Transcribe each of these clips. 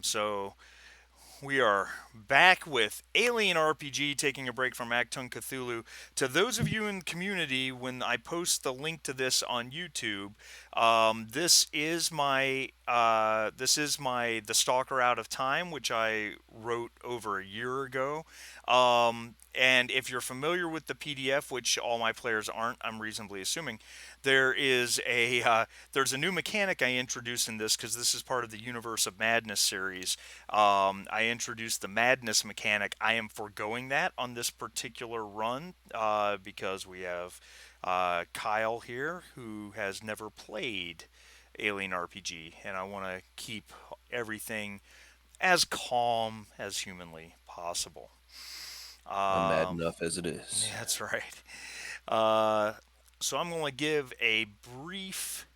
So we are back with Alien RPG, taking a break from Actung Cthulhu. To those of you in the community, when I post the link to this on YouTube, this is my The Stalker Out of Time, which I wrote over a year ago. And if you're familiar with the PDF, which all my players aren't, I'm reasonably assuming, there's a new mechanic I introduced in this because this is part of the Universe of Madness series. I introduced the madness mechanic. I am foregoing that on this particular run because we have Kyle here who has never played Alien RPG, and I want to keep everything as calm as humanly possible. I'm mad Um, enough as it is. that's right. Uh, so I'm going to give a brief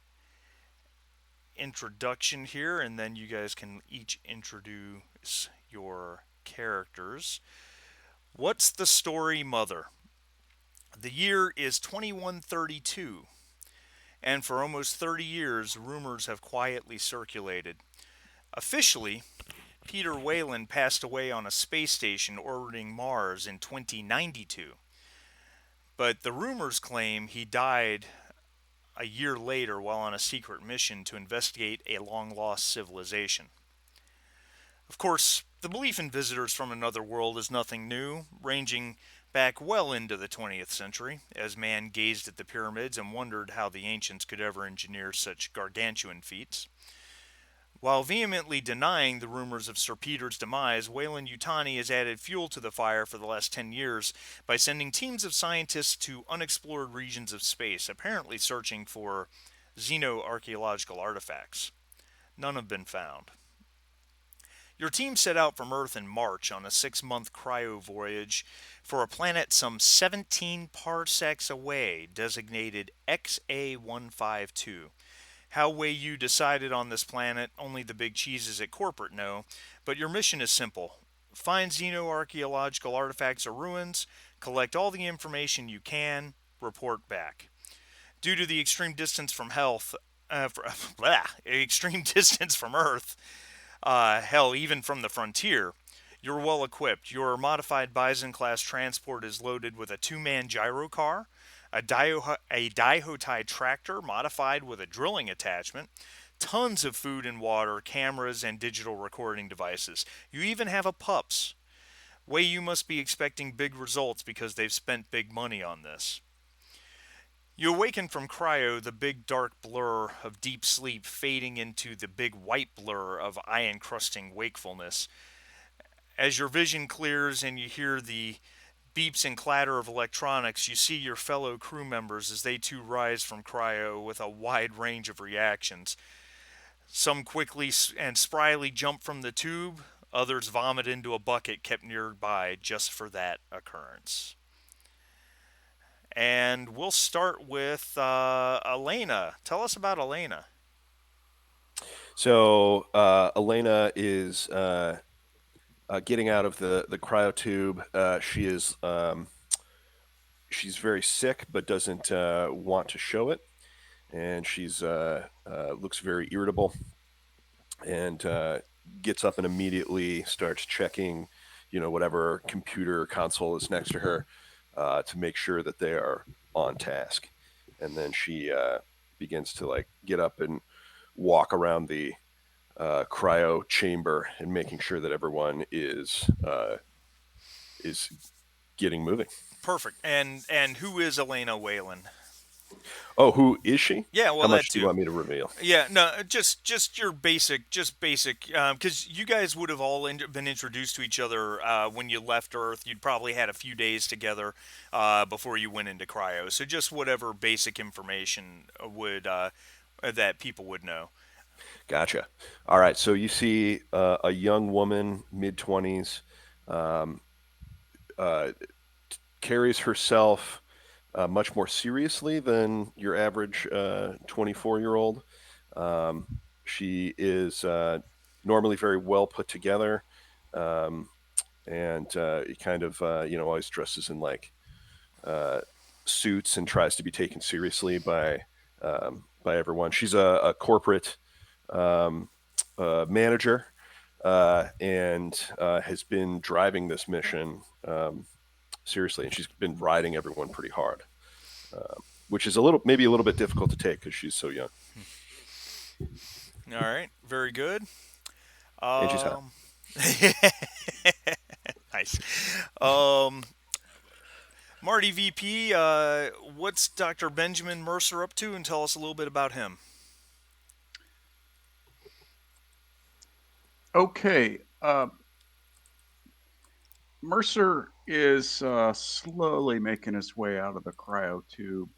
introduction here, and then you guys can each introduce your characters. What's the story, Mother? The year is 2132, and for almost 30 years, rumors have quietly circulated. Officially, Peter Whalen passed away on a space station orbiting Mars in 2092, but the rumors claim he died a year later while on a secret mission to investigate a long lost civilization. Of course, the belief in visitors from another world is nothing new, ranging back well into the 20th century, as man gazed at the pyramids and wondered how the ancients could ever engineer such gargantuan feats. While vehemently denying the rumors of Sir Peter's demise, Wayland Yutani has added fuel to the fire for the last 10 years by sending teams of scientists to unexplored regions of space, apparently searching for xenoarchaeological artifacts. None have been found. Your team set out from Earth in March on a 6 month cryo voyage for a planet some 17 parsecs away, designated XA152. How way you decided on this planet, only the big cheeses at corporate know, but your mission is simple. Find xenoarchaeological artifacts or ruins, collect all the information you can, report back. Due to the extreme distance from extreme distance from Earth, hell, even from the frontier, you're well equipped. Your modified Bison class transport is loaded with a two-man gyro car, a Daihotai tractor modified with a drilling attachment, tons of food and water, cameras, and digital recording devices. You even have a pups. Way you must be expecting big results because they've spent big money on this. You awaken from cryo, the big dark blur of deep sleep fading into the big white blur of eye encrusting wakefulness. As your vision clears and you hear the beeps and clatter of electronics, you see your fellow crew members as they too rise from cryo with a wide range of reactions. Some quickly and spryly jump from the tube, others vomit into a bucket kept nearby just for that occurrence. And we'll start with Elena. Tell us about Elena. So Elena is getting out of the cryotube. She's very sick, but doesn't want to show it, and she's looks very irritable, and gets up and immediately starts checking, whatever computer console is next to her, to make sure that they are on task, and then she begins to like get up and walk around the cryo chamber and making sure that everyone is getting moving. Perfect. And who is Elena Whalen? Oh, who is she? Yeah, How well that much do you too. want me to reveal? Yeah, no, just your basic, just basic, because you guys would have all been introduced to each other when you left Earth. You'd probably had a few days together before you went into cryo. So just whatever basic information would that people would know. Gotcha. All right. So you see a young woman, mid 20s, um, uh, carries herself much more seriously than your average 24-year-old. She is normally very well put together, um, and kind of, always dresses in like uh, suits and tries to be taken seriously by everyone. She's a corporate um, manager, and has been driving this mission seriously, and she's been riding everyone pretty hard, which is a little maybe a little bit difficult to take because she's so young All right, very good. and she's hot. Um, nice. Um, Marty VP, what's Dr. Benjamin Mercer up to, and tell us a little bit about him. Okay. Mercer is slowly making his way out of the cryotube.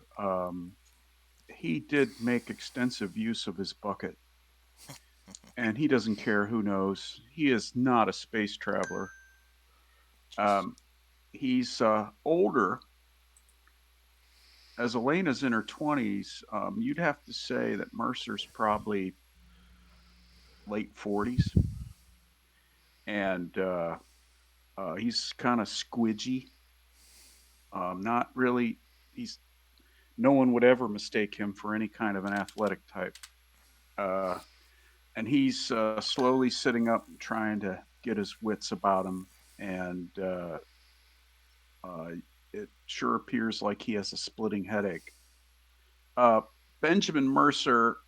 He did make extensive use of his bucket, and he doesn't care who knows. He is not a space traveler. Jeez. Um, he's older. As Elena's in her 20s, you'd have to say that Mercer's probably late 40s, and he's kind of squidgy. Not really. He's No one would ever mistake him for any kind of an athletic type. Uh, and he's slowly sitting up and trying to get his wits about him. And uh, it sure appears like he has a splitting headache. Uh, Benjamin Mercer,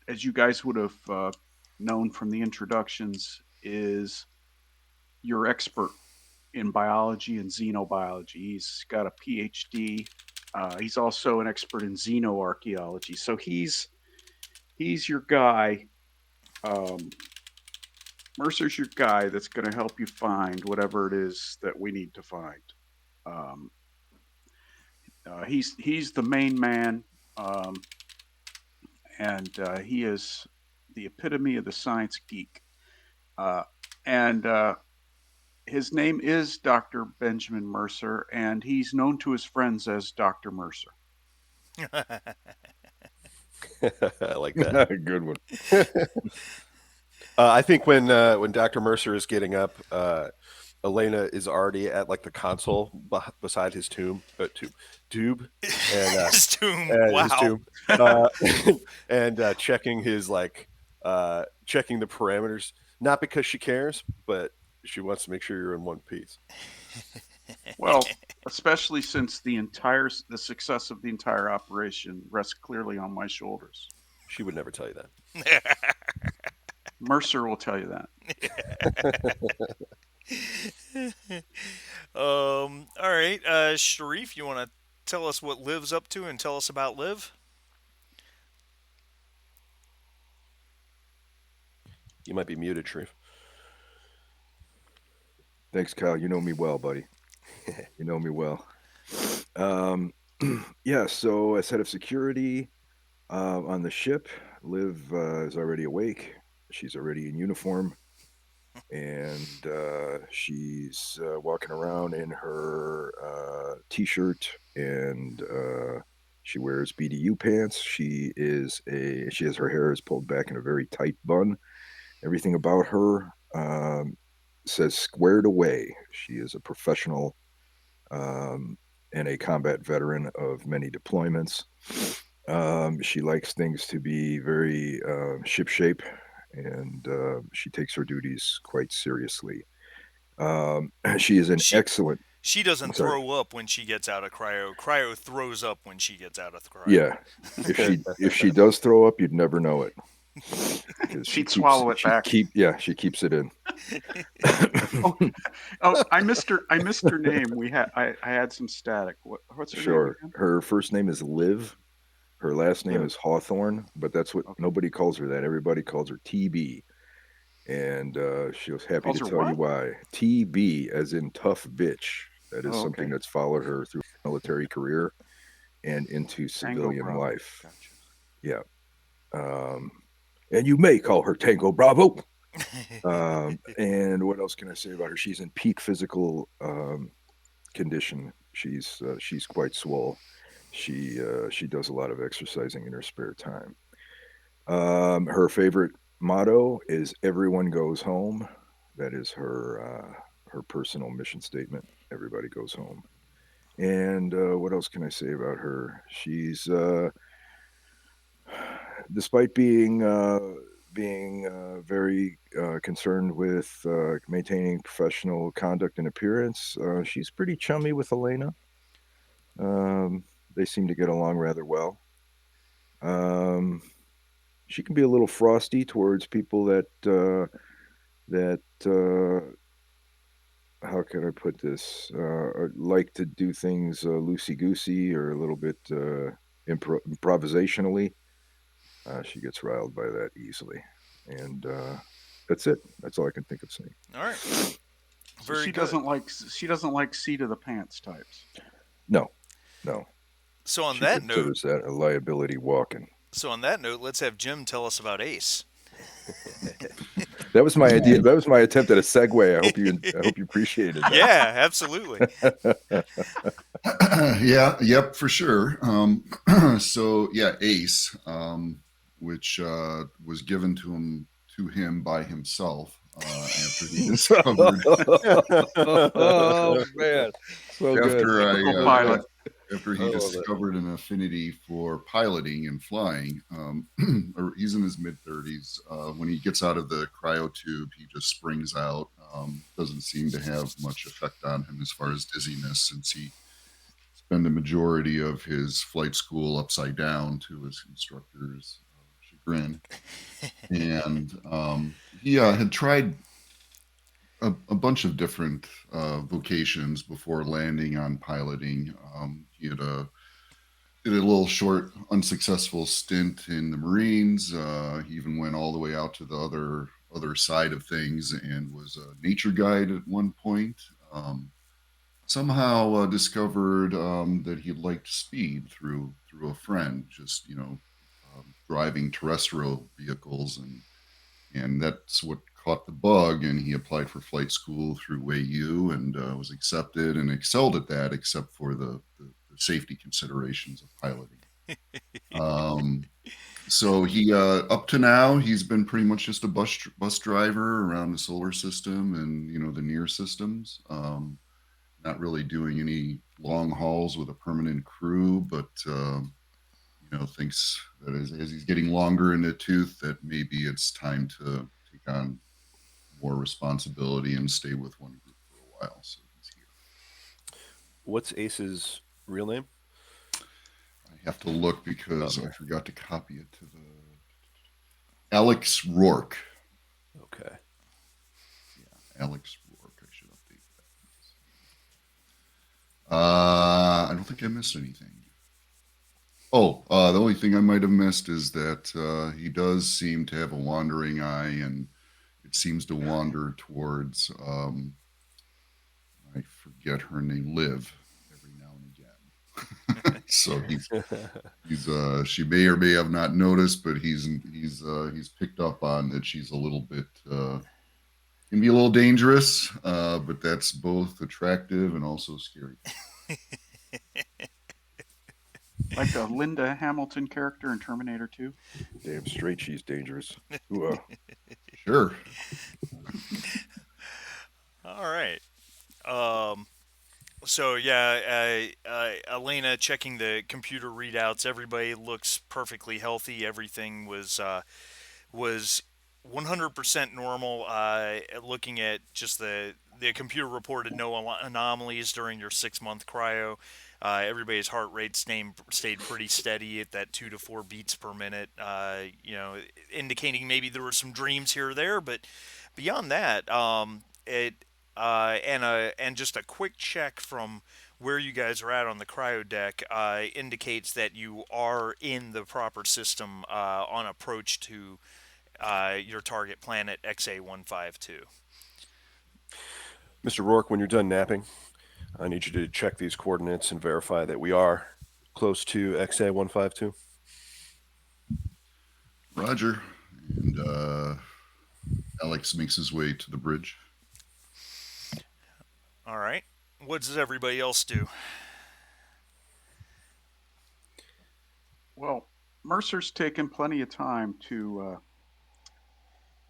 as you guys would have known from the introductions, is your expert in biology and xenobiology. He's got a PhD. He's also an expert in xenoarchaeology. So he's your guy. Um, Mercer's your guy that's going to help you find whatever it is that we need to find. Um, he's the main man, um, and he is the epitome of the science geek. Uh, and his name is Dr. Benjamin Mercer, and he's known to his friends as Dr. Mercer. I like that. Good one. I think when Dr. Mercer is getting up, Elena is already at like the console beside his tube, and His tomb. his Wow. tomb, uh, and checking his checking the parameters. Not because she cares, but she wants to make sure you're in one piece. Well, especially since the success of the entire operation rests clearly on my shoulders. She would never tell you that. Mercer will tell you that. All right, Sharif, you want to tell us what Liv's up to and tell us about Liv? You might be muted, Sharif. Thanks, Kyle. You know me well, buddy. You know me well. Um, yeah, so as head of security on the ship, Liv is already awake. She's already in uniform, and she's walking around in her t-shirt, and she wears BDU pants. She has her hair is pulled back in a very tight bun. Everything about her says squared away. She is a professional um, and a combat veteran of many deployments. She likes things to be very shipshape, and she takes her duties quite seriously. She is an She excellent. she I'm doesn't sorry. throw up when she gets out of cryo. Cryo throws up when she gets out of the cryo. Yeah, if she does throw up, you'd never know it because She'd swallow it back. she keeps it in. Oh, oh, I missed her name. I had some static. What's her name Sure. again? Her first name is Liv. Her last name Liv. is Hawthorne, but that's what Okay. nobody calls her that. Everybody calls her TB. And she was happy Calls to her tell you what? why. TB, as in tough bitch. That is Oh, something okay. that's followed her through military career and into Tango civilian Bravo. life. Gotcha. Yeah. Um, and you may call her Tango Bravo. And what else can I say about her? She's in peak physical condition. She's quite swole. She does a lot of exercising in her spare time. Her favorite motto is "Everyone goes home." That is her personal mission statement. Everybody goes home. And what else can I say about her? She's despite being being very concerned with maintaining professional conduct and appearance. She's pretty chummy with Elena. Um, they seem to get along rather well. Um, she can be a little frosty towards people that how can I put this? Like to do things loosey goosey or a little bit improvisationally. She gets riled by that easily, and that's it. That's all I can think of saying. All right. So Very good. she doesn't like seat of the pants types. No, no. So on She that note, considers that a liability walking. let's have Jim tell us about Ace. That was my idea. Yeah, That was my attempt at a segue. I hope you appreciated that. Yeah, absolutely. yeah, yep, for sure. So yeah, Ace, which was given to him by himself after he discovered Oh man, so good. after I Typical pilot. after I he love it. discovered an affinity for piloting and flying. Or he's in his mid 30s. When he gets out of the cryo tube, he just springs out. Doesn't seem to have much effect on him as far as dizziness, since he spent the majority of his flight school upside down to his instructor's chagrin. And he had tried a bunch of different vocations before landing on piloting. He had did a little short, unsuccessful stint in the Marines. He even went all the way out to the other side of things and was a nature guide at one point. Somehow discovered that he liked speed through a friend, just driving terrestrial vehicles, and that's what caught the bug. And he applied for flight school through WayU and was accepted and excelled at that, except for the safety considerations of piloting. Um, so he up to now he's been pretty much just a bus driver around the solar system and the near systems. Not really doing any long hauls with a permanent crew, but thinks that as he's getting longer in the tooth, that maybe it's time to take on more responsibility and stay with one group for a while. So he's here. What's Ace's real name? I have to look because Okay. I forgot to copy it to the Alex Rourke. Okay. Yeah, Alex Rourke. I should update that. I don't think I missed anything. Oh, the only thing I might have missed is that he does seem to have a wandering eye, and it seems to wander towards, I forget her name, Liv, every now and again. So she may or may have not noticed, but he's picked up on that she's a little bit can be a little dangerous, but that's both attractive and also scary. Like the Linda Hamilton character in Terminator 2. Damn straight, she's dangerous. Ooh, Sure. All right. Um, so yeah, Elena checking the computer readouts. Everybody looks perfectly healthy. Everything was 100% normal. Looking at just the computer reported no anomalies during your 6 month cryo. Everybody's heart rate stayed pretty steady at that 2 to 4 beats per minute. Indicating maybe there were some dreams here or there, but beyond that, it and just a quick check from where you guys are at on the cryo deck indicates that you are in the proper system on approach to your target planet XA152. Mr. Rourke, when you're done napping, I need you to check these coordinates and verify that we are close to XA152. Roger. And Alex makes his way to the bridge. All right. What does everybody else do? Well, Mercer's taken plenty of time to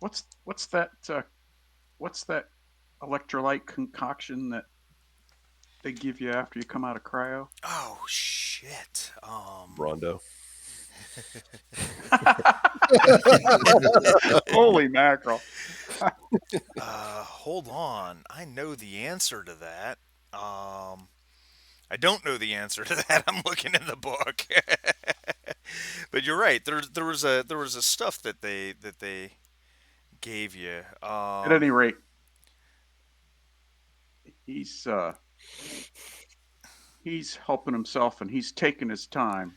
what's that electrolyte concoction that they give you after you come out of cryo? Oh shit. Rondo. Holy mackerel! Hold on. I know the answer to that. I don't know the answer to that. I'm looking in the book. But you're right. There was a stuff that they gave you. At any rate, he's uh, he's helping himself and he's taking his time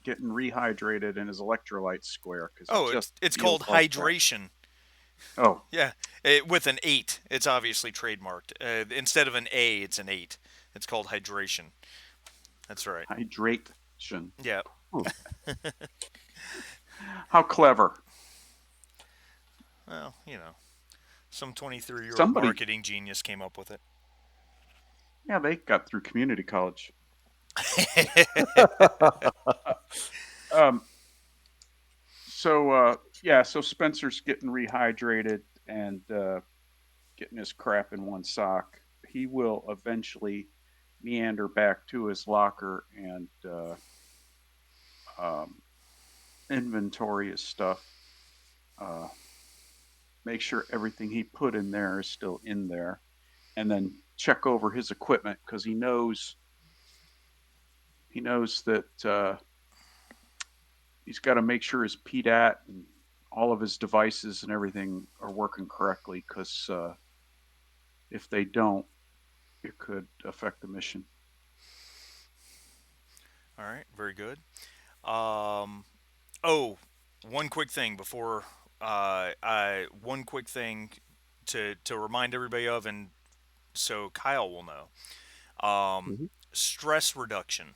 getting rehydrated in his electrolyte square because he Oh, just it's feels called like crap. hydration. Oh, Yeah, with an eight. It's obviously trademarked. Instead of an A, it's an eight. It's called hydration. That's right. hydration. Yeah. Hmm. How clever! Well, some 23-year-old Somebody, marketing genius came up with it. yeah, they got through community college. Uh, um, so Spencer's getting rehydrated and getting his crap in one sock. He will eventually meander back to his locker and um, inventory his stuff. Uh, make sure everything he put in there is still in there, and then check over his equipment because he knows that he's got to make sure his PDAT and all of his devices and everything are working correctly because if they don't, it could affect the mission. All right, very good. Um, oh, one quick thing before one quick thing to remind everybody of, and so Kyle will know. Mhm. Stress reduction.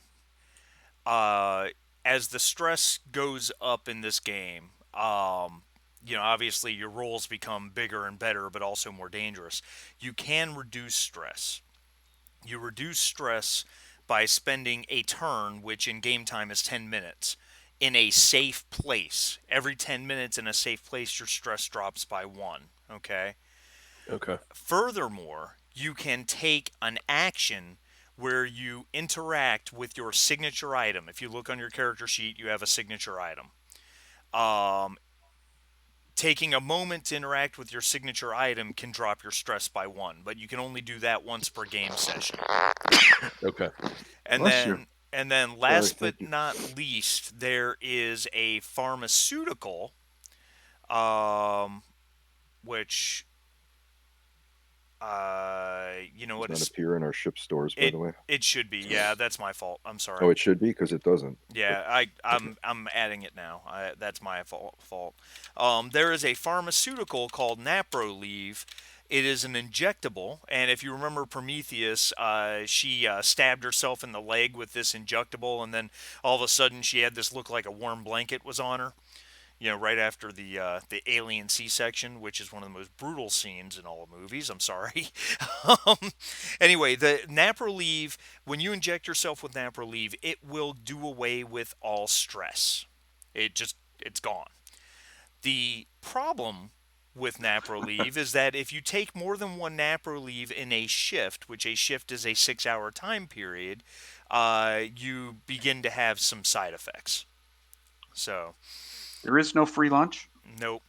Uh, as the stress goes up in this game, obviously your roles become bigger and better, but also more dangerous. You can reduce stress. You reduce stress by spending a turn, which in game time is 10 minutes, in a safe place. Every 10 minutes in a safe place, your stress drops by one. Okay? Okay. Furthermore, you can take an action where you interact with your signature item. If you look on your character sheet, you have a signature item. Um, Taking a moment to interact with your signature item can drop your stress by one, but you can only do that once per game session. Okay. And Bless you. then Sorry. last Thank but you. not least, there is a pharmaceutical, um, which you know Does what not is appear in our ship stores, by it? the way. It should be. Yeah, that's my fault. I'm Oh, sorry. it should be because it doesn't. But Yeah, okay. I'm adding it now. That's my fault. There is a pharmaceutical called Naproleve. It is an injectable, and if you remember Prometheus, she stabbed herself in the leg with this injectable, and then all of a sudden she had this look like a warm blanket was on her. Right after the alien C-section, which is one of the most brutal scenes in all movies. I'm sorry. um, anyway, the Naproleve, when you inject yourself with Naproleve, it will do away with all stress. It's gone. The problem with Naproleve is that if you take more than one Naproleve in a shift, which a shift is a 6-hour time period, you begin to have some side effects. So, There is no free lunch. nope,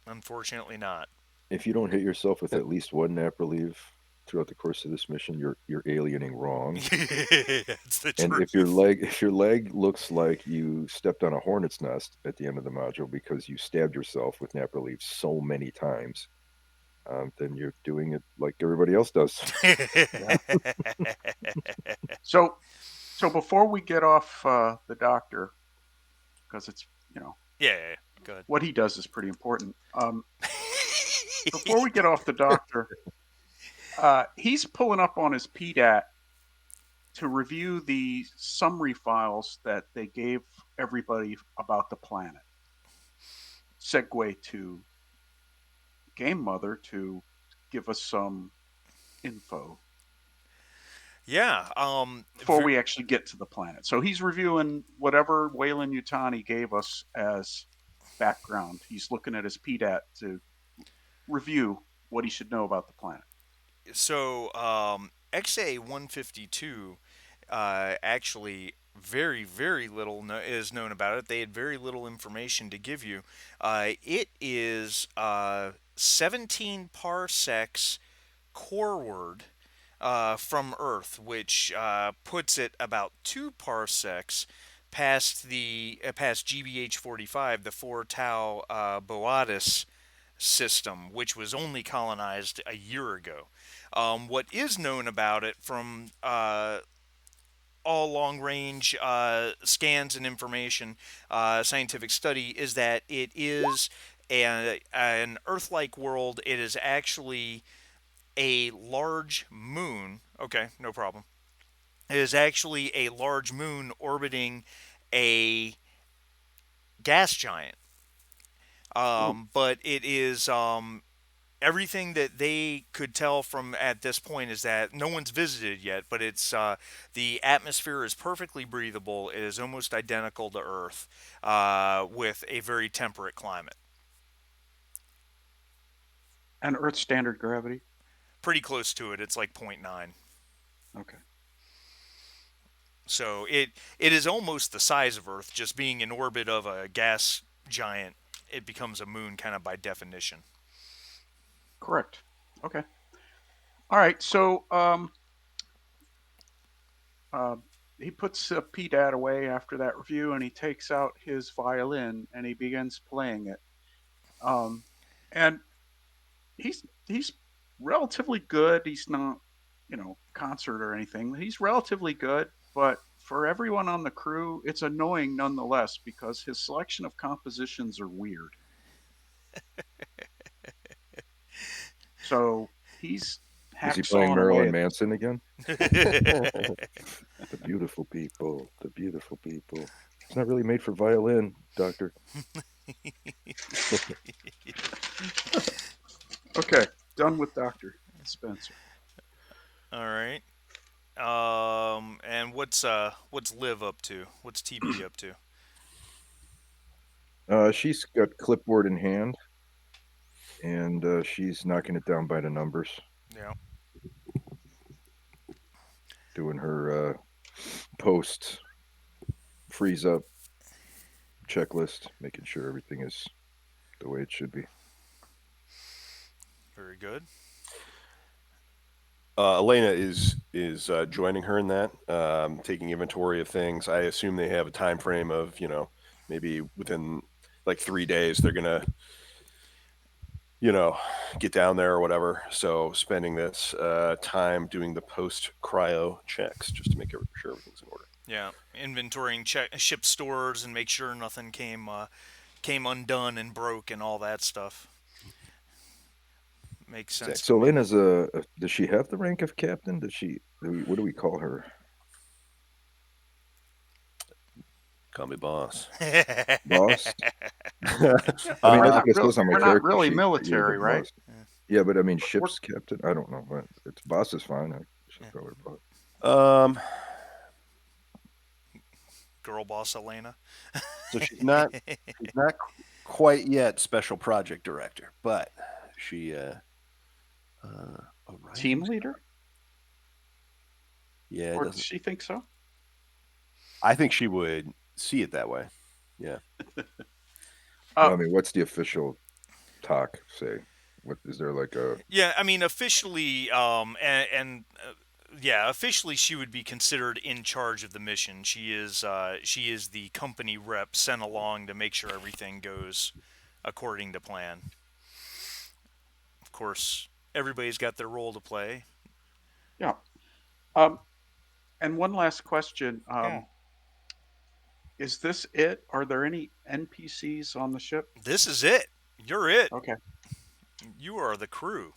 unfortunately not. If you don't hit yourself with at least one nap relief throughout the course of this mission, you're aliening wrong. It's the And truth. if your leg looks like you stepped on a hornet's nest at the end of the module because you stabbed yourself with nap relief so many times, then you're doing it like everybody else does. Yeah. So so before we get off the doctor, because it's Yeah, good. what he does is pretty important. Before we get off the doctor, he's pulling up on his PDAT to review the summary files that they gave everybody about the planet. Segue to Game Mother to give us some info Yeah, before we actually get to the planet. So he's reviewing whatever Wayland Yutani gave us as background. He's looking at his PDAT to review what he should know about the planet. so XA 152 actually very little is known about it. They had very little information to give you. It is 17 parsecs coreward from Earth, which puts it about 2 parsecs past GBH 45, the 4 Tau Boadis system, which was only colonized a year ago. What is known about it from all long range scans and information, scientific study, is that it is an Earth like world. It is actually a large moon. Okay, no problem. It is actually a large moon orbiting a gas giant. Oh, But it is everything that they could tell from at this point is that no one's visited yet, but it's the atmosphere is perfectly breathable. It is almost identical to Earth, with a very temperate climate. and Earth standard gravity. Pretty close to it. It's like point 0.9. Okay. So it is almost the size of Earth. Just being in orbit of a gas giant, it becomes a moon kind of by definition. Correct. Okay. All right. So uh, he puts P Dad away after that review, and he takes out his violin and he begins playing it. Um, and he's relatively good. He's not, concert or anything. He's relatively good, but for everyone on the crew, it's annoying nonetheless because his selection of compositions are weird. So he's Is he playing hacksawing away Marilyn at this. Manson again? The beautiful people, the beautiful people. It's not really made for violin, Doctor. Okay, done with Dr. Spencer. All right. And what's Liv up to? What's TB up to? She's got clipboard in hand, and she's knocking it down by the numbers, Yeah. doing her post freeze up checklist, making sure everything is the way it should be. Very good. Elena is joining her in that, taking inventory of things. I assume they have a time frame of maybe within like 3 days they're gonna you know get down there or whatever. So spending this time doing the post cryo checks just to make sure everything's in order. Yeah, inventorying ship stores and make sure nothing came undone and broke and all that stuff. Makes sense Exactly. to So me. Elena's does she have the rank of captain? Does she? What do we call her? Call me boss. Boss? I mean, We're I uh, not think it real. says on my You're not character really sheet. You're the military, right? boss. Yeah, but I mean, We're, ship's captain. I don't know. It's boss is fine. I should Yeah. call her boss. um, Girl boss Elena. so she's not quite yet special project director, but she a team rising star. leader, Yeah, it or does doesn't. she think so? I think she would see it that way. Yeah. Uh, Well, I mean, what's the official talk say? What is there like a? Yeah, I mean officially, yeah, officially she would be considered in charge of the mission. She is the company rep sent along to make sure everything goes according to plan. Of course, everybody's got their role to play. yeah. Um, and one last question: Yeah. Is this it? Are there any NPCs on the ship? This is it. You're it. Okay. You are the crew.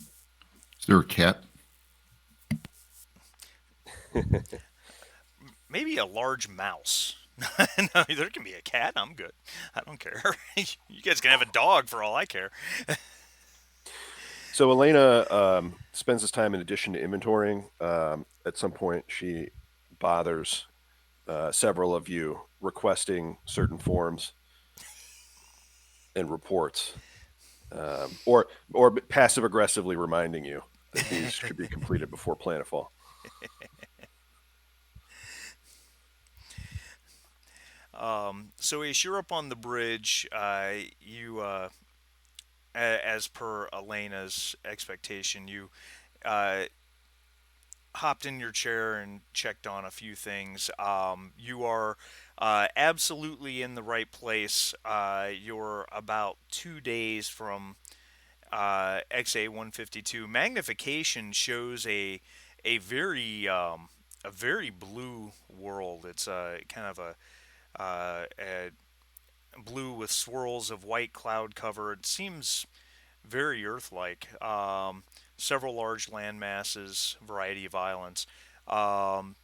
Is there a cat? Maybe a large mouse. No, there can be a cat. I'm good. I don't care. You guys can have a dog for all I care. So Elena spends this time in addition to inventorying. At some point, she bothers several of you requesting certain forms and reports, or passive aggressively reminding you that these should be completed before planetfall. So as you're up on the bridge, you, as per Elena's expectation, you uh, hopped in your chair and checked on a few things. You are absolutely in the right place. You're about 2 days from XA 152. Magnification shows a very blue world. It's kind of a blue with swirls of white cloud cover. It seems very Earth-like. Several large land masses, variety of islands. Um,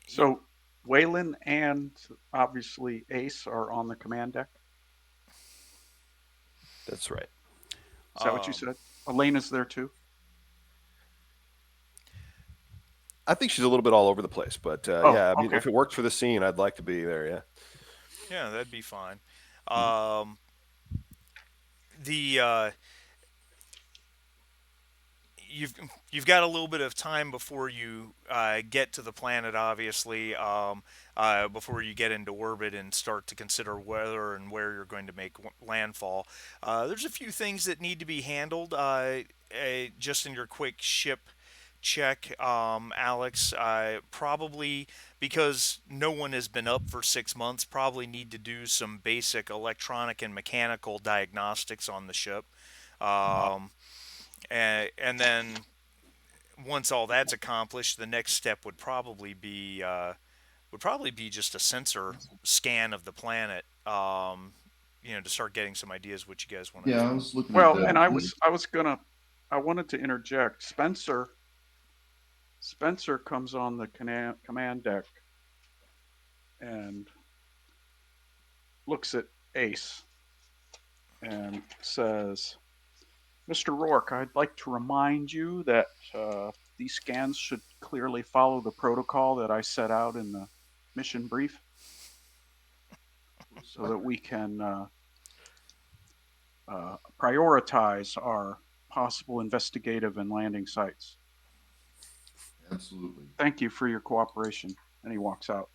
y- So Waylon and obviously Ace are on the command deck. That's right. Is that what you um, said? Elena's there too. I think she's a little bit all over the place, but Oh, yeah, I mean, okay. if it works for the scene, I'd like to be there. Yeah. yeah, that'd be fine. Mhm. Um, the you've you've got a little bit of time before you get to the planet, obviously, before you get into orbit and start to consider whether and where you're going to make landfall. There's a few things that need to be handled just in your quick ship check, Alex. Probably because no one has been up for 6 months, probably need to do some basic electronic and mechanical diagnostics on the ship. Um, and then once all that's accomplished, the next step would probably be just a sensor scan of the planet. To start getting some ideas what you guys want to Yeah, I do. was looking at Well, that and too. I wanted to interject. Spencer comes on the command deck and looks at Ace and says, "Mr. Rourke, I'd like to remind you that these scans should clearly follow the protocol that I set out in the mission brief, so that we can prioritize our possible investigative and landing sites. Absolutely. Thank you for your cooperation." And he walks out.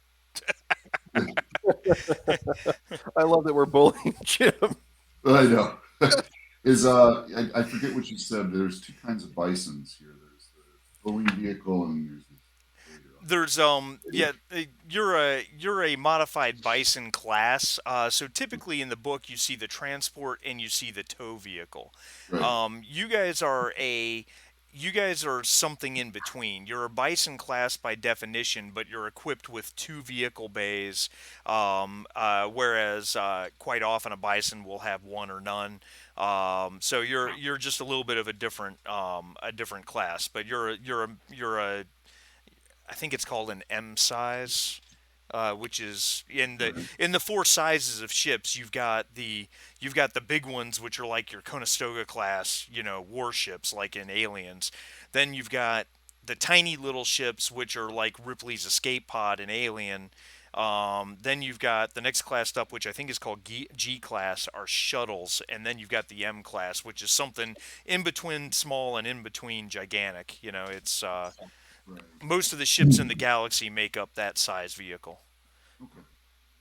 I love that we're bullying Jim. I know. I forget what you said. There's two kinds of bisons here. There's the towing vehicle and there's this later on. There's yeah, you're a modified bison class. So typically in the book you see the transport and you see the tow vehicle. Right. You guys are something in between. You're a bison class by definition, but you're equipped with two vehicle bays, whereas quite often a bison will have one or none. So you're just a little bit of a different class, but you're a I think it's called an M size, which is Right. in the four sizes of ships. You've got the big ones, which are like your Conestoga class, warships, like in Aliens. Then you've got the tiny little ships, which are like Ripley's escape pod in Alien. Then you've got the next class up, which I think is called G class, are shuttles, and then you've got the M class, which is something in between small and in between gigantic. It's Right. most of the ships in the galaxy make up that size vehicle. Okay.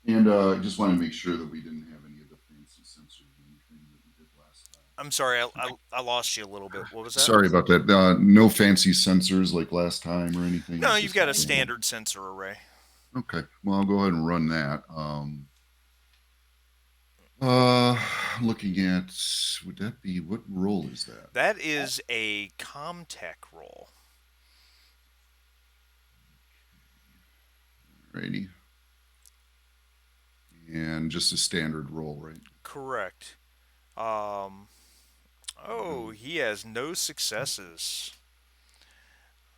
And I just want to make sure that we didn't have any of the fancy sensors or anything that we did last time. I'm sorry, I lost you a little bit. What was that? Sorry about that. No fancy sensors like last time or anything. No, you've Just got a standard sensor array. okay. Well, I'll go ahead and run that. Uh, looking at would that be what role is that? That is a Comtech roll. Righty. And just a standard roll, right? Correct. Um, oh, he has no successes.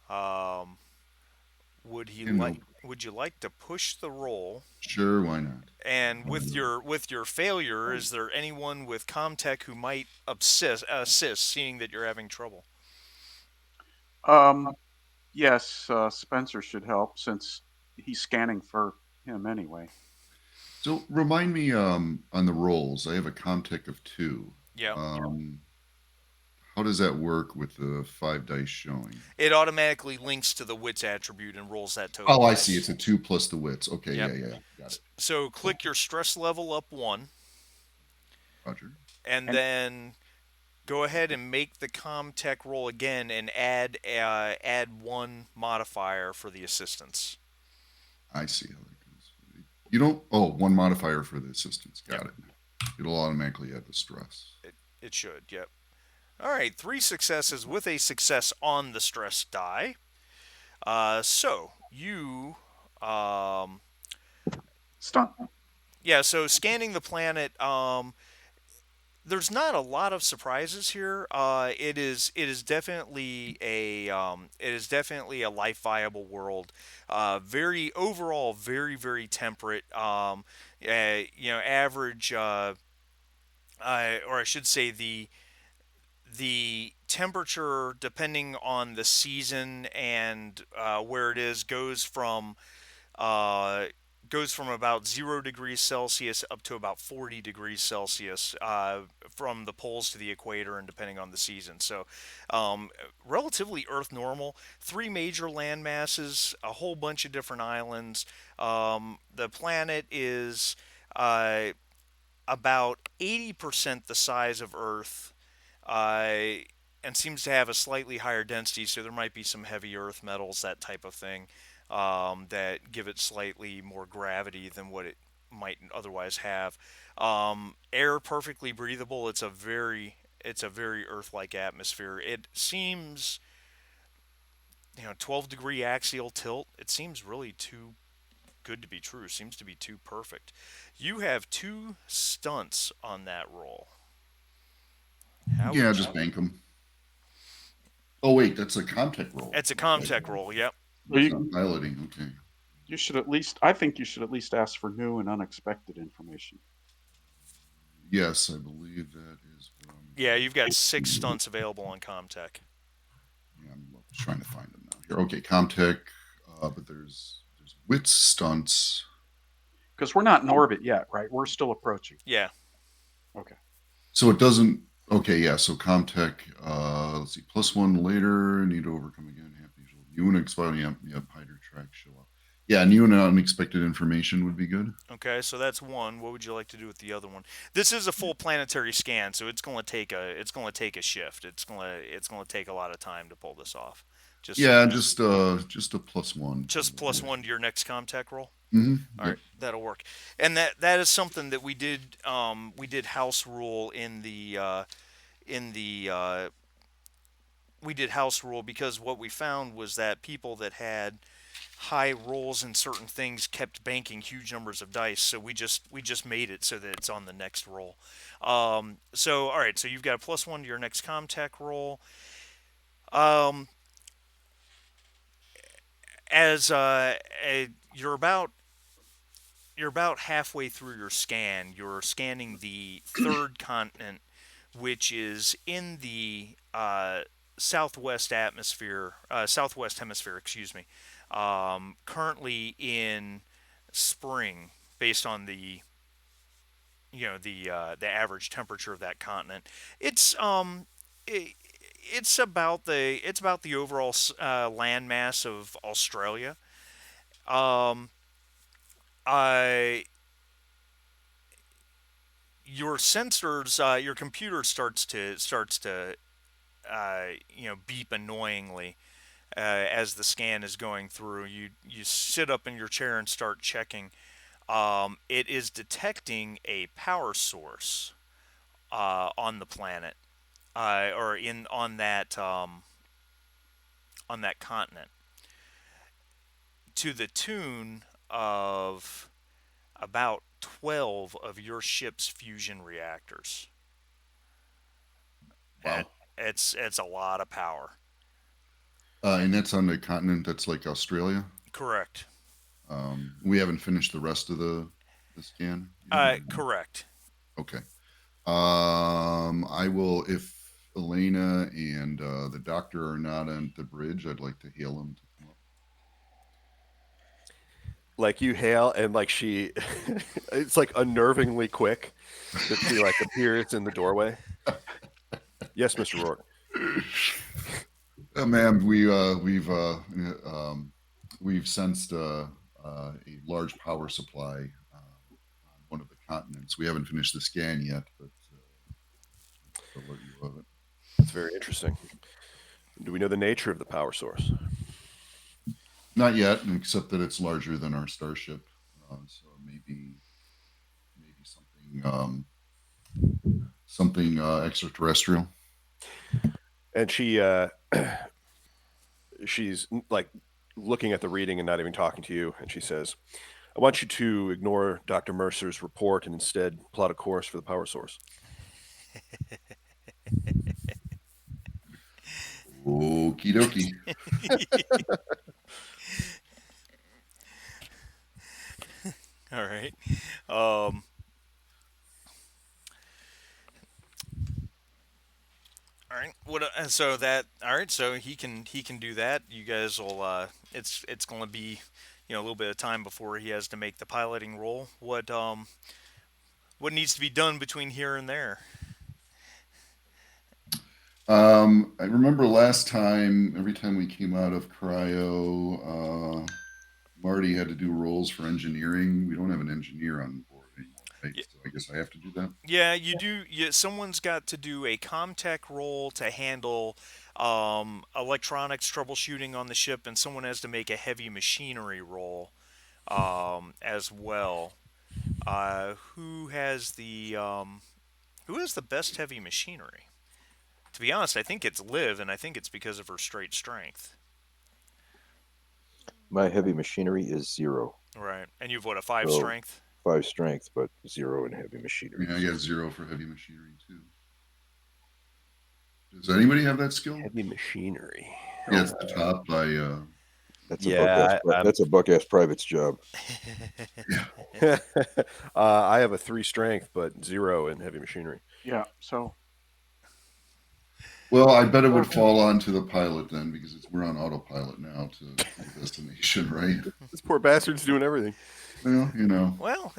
Um, You know, would you like to push the roll? sure, why not? And with your failure, is there anyone with Comtech who might assist, seeing that you're having trouble? Um, yes, Spencer should help since he's scanning for him anyway. So remind me on the rolls. I have a Comtech of 2. Yeah. Um, how does that work with the 5 dice showing? It automatically links to the wits attribute and rolls that total Oh, I see. dice. It's a 2 plus the wits. Okay, Yep. yeah, got it. So click your stress level up one, Roger. and And then go ahead and make the ComTech roll again and add one modifier for the assistance. I see how that goes. You don't. Oh, one modifier for the assistance. Yep. Got it. It'll automatically add the stress. It should. Yep. All right, 3 successes with a success on the stress die. So you, stunt. yeah. So scanning the planet, there's not a lot of surprises here. It is definitely a life viable world. Very overall, very temperate. Average, or I should say the temperature, depending on the season and where it is, uh, goes from about 0 degrees Celsius up to about 40 degrees Celsius, from the poles to the equator, and depending on the season. So, relatively Earth normal. Three major land masses, a whole bunch of different islands. The planet is uh, about 80% the size of Earth, uh, and seems to have a slightly higher density, so there might be some heavy earth metals, that type of thing, that give it slightly more gravity than what it might otherwise have. Air perfectly breathable. It's a very Earth-like atmosphere. It seems, 12-degree axial tilt. It seems really too good to be true. Seems to be too perfect. You have 2 stunts on that roll. How Yeah, would just you? bank them. Oh wait, that's a Comtech roll. It's a Okay. Comtech roll. Yep. Well, It's not piloting. Okay. you should at least. I think you should at least ask for new and unexpected information. Yes, I believe that is what I'm. Yeah, you've got 6 stunts available on Comtech. Yeah, I'm trying to find them now. Here, okay, Comtech, but there's wits stunts. Because we're not in orbit yet, right? We're still approaching. Yeah. Okay. So it doesn't. Okay, yeah. So Comtech. Let's see. +1 later. Need to overcome again. Half the usual. New and expired. Yep. Hydro track show up. Yeah, new and unexpected information would be good. Okay, so that's one. What would you like to do with the other one? This is a full planetary scan, so it's going to take a shift. It's going to take a lot of time to pull this off. Just so Yeah, you know. just a +1. Just +1 to your next Comtech roll. All Yep. right, that'll work. And that is something that we did. We did house rule in the we did house rule because what we found was that people that had high rolls in certain things kept banking huge numbers of dice. So we just made it so that it's on the next roll. So all right, so you've got a +1 to your next Comtech roll. Um, as you're about halfway through your scan. You're scanning the third continent, which is in the southwest hemisphere, excuse me. Currently in spring, based on the average temperature of that continent. It's it, it's about the overall landmass of Australia. Um, I Your sensors, your computer starts to beep annoyingly as the scan is going through. You sit up in your chair and start checking. It is detecting a power source on the planet, or in on that continent, to the tune of about 12 of your ship's fusion reactors. Wow. It's a lot of power. And that's on the continent that's like Australia. Correct. We haven't finished the rest of the scan. Correct. Okay. I will if Elena and the doctor are not on the bridge. I'd like to hail them to come up. Like you hail, and like she, it's like unnervingly quick that she like appears in the doorway. Yes, Mr. Rourke. Ma'am, we've sensed a large power supply on one of the continents. We haven't finished the scan yet, but to alert you of it. That's very interesting. Do we know the nature of the power source? Not yet, except that it's larger than our starship. So maybe something extraterrestrial. And she's like looking at the reading and not even talking to you, and she says, "I want you to ignore Dr. Mercer's report and instead plot a course for the power source." Okie dokie. All right. Um, all right. What? So that. All right. So he can do that. You guys will. It's going to be, a little bit of time before he has to make the piloting roll. What needs to be done between here and there? I remember last time, every time we came out of cryo, Marty had to do rolls for engineering. We don't have an engineer on board anymore, right? Y- So I guess I have to do that. Yeah, you do. Yeah, someone's got to do a Comtech roll to handle electronics troubleshooting on the ship, and someone has to make a heavy machinery roll as well. Who has the best heavy machinery? To be honest, I think it's Liv, and I think it's because of her straight strength. My heavy machinery is 0. Right. And you've what, a five So strength? 5 strength, but 0 in heavy machinery. I got 0 for heavy machinery too. Does anybody have that skill? Heavy machinery. Yeah, it's the top by. That's Yeah, that's a buck-ass private's job. Yeah. I have a 3 strength, but 0 in heavy machinery. Yeah. So Well, I bet it would fall onto the pilot then, because we're on autopilot now to the destination, right? This poor bastard's doing everything. Well, Well,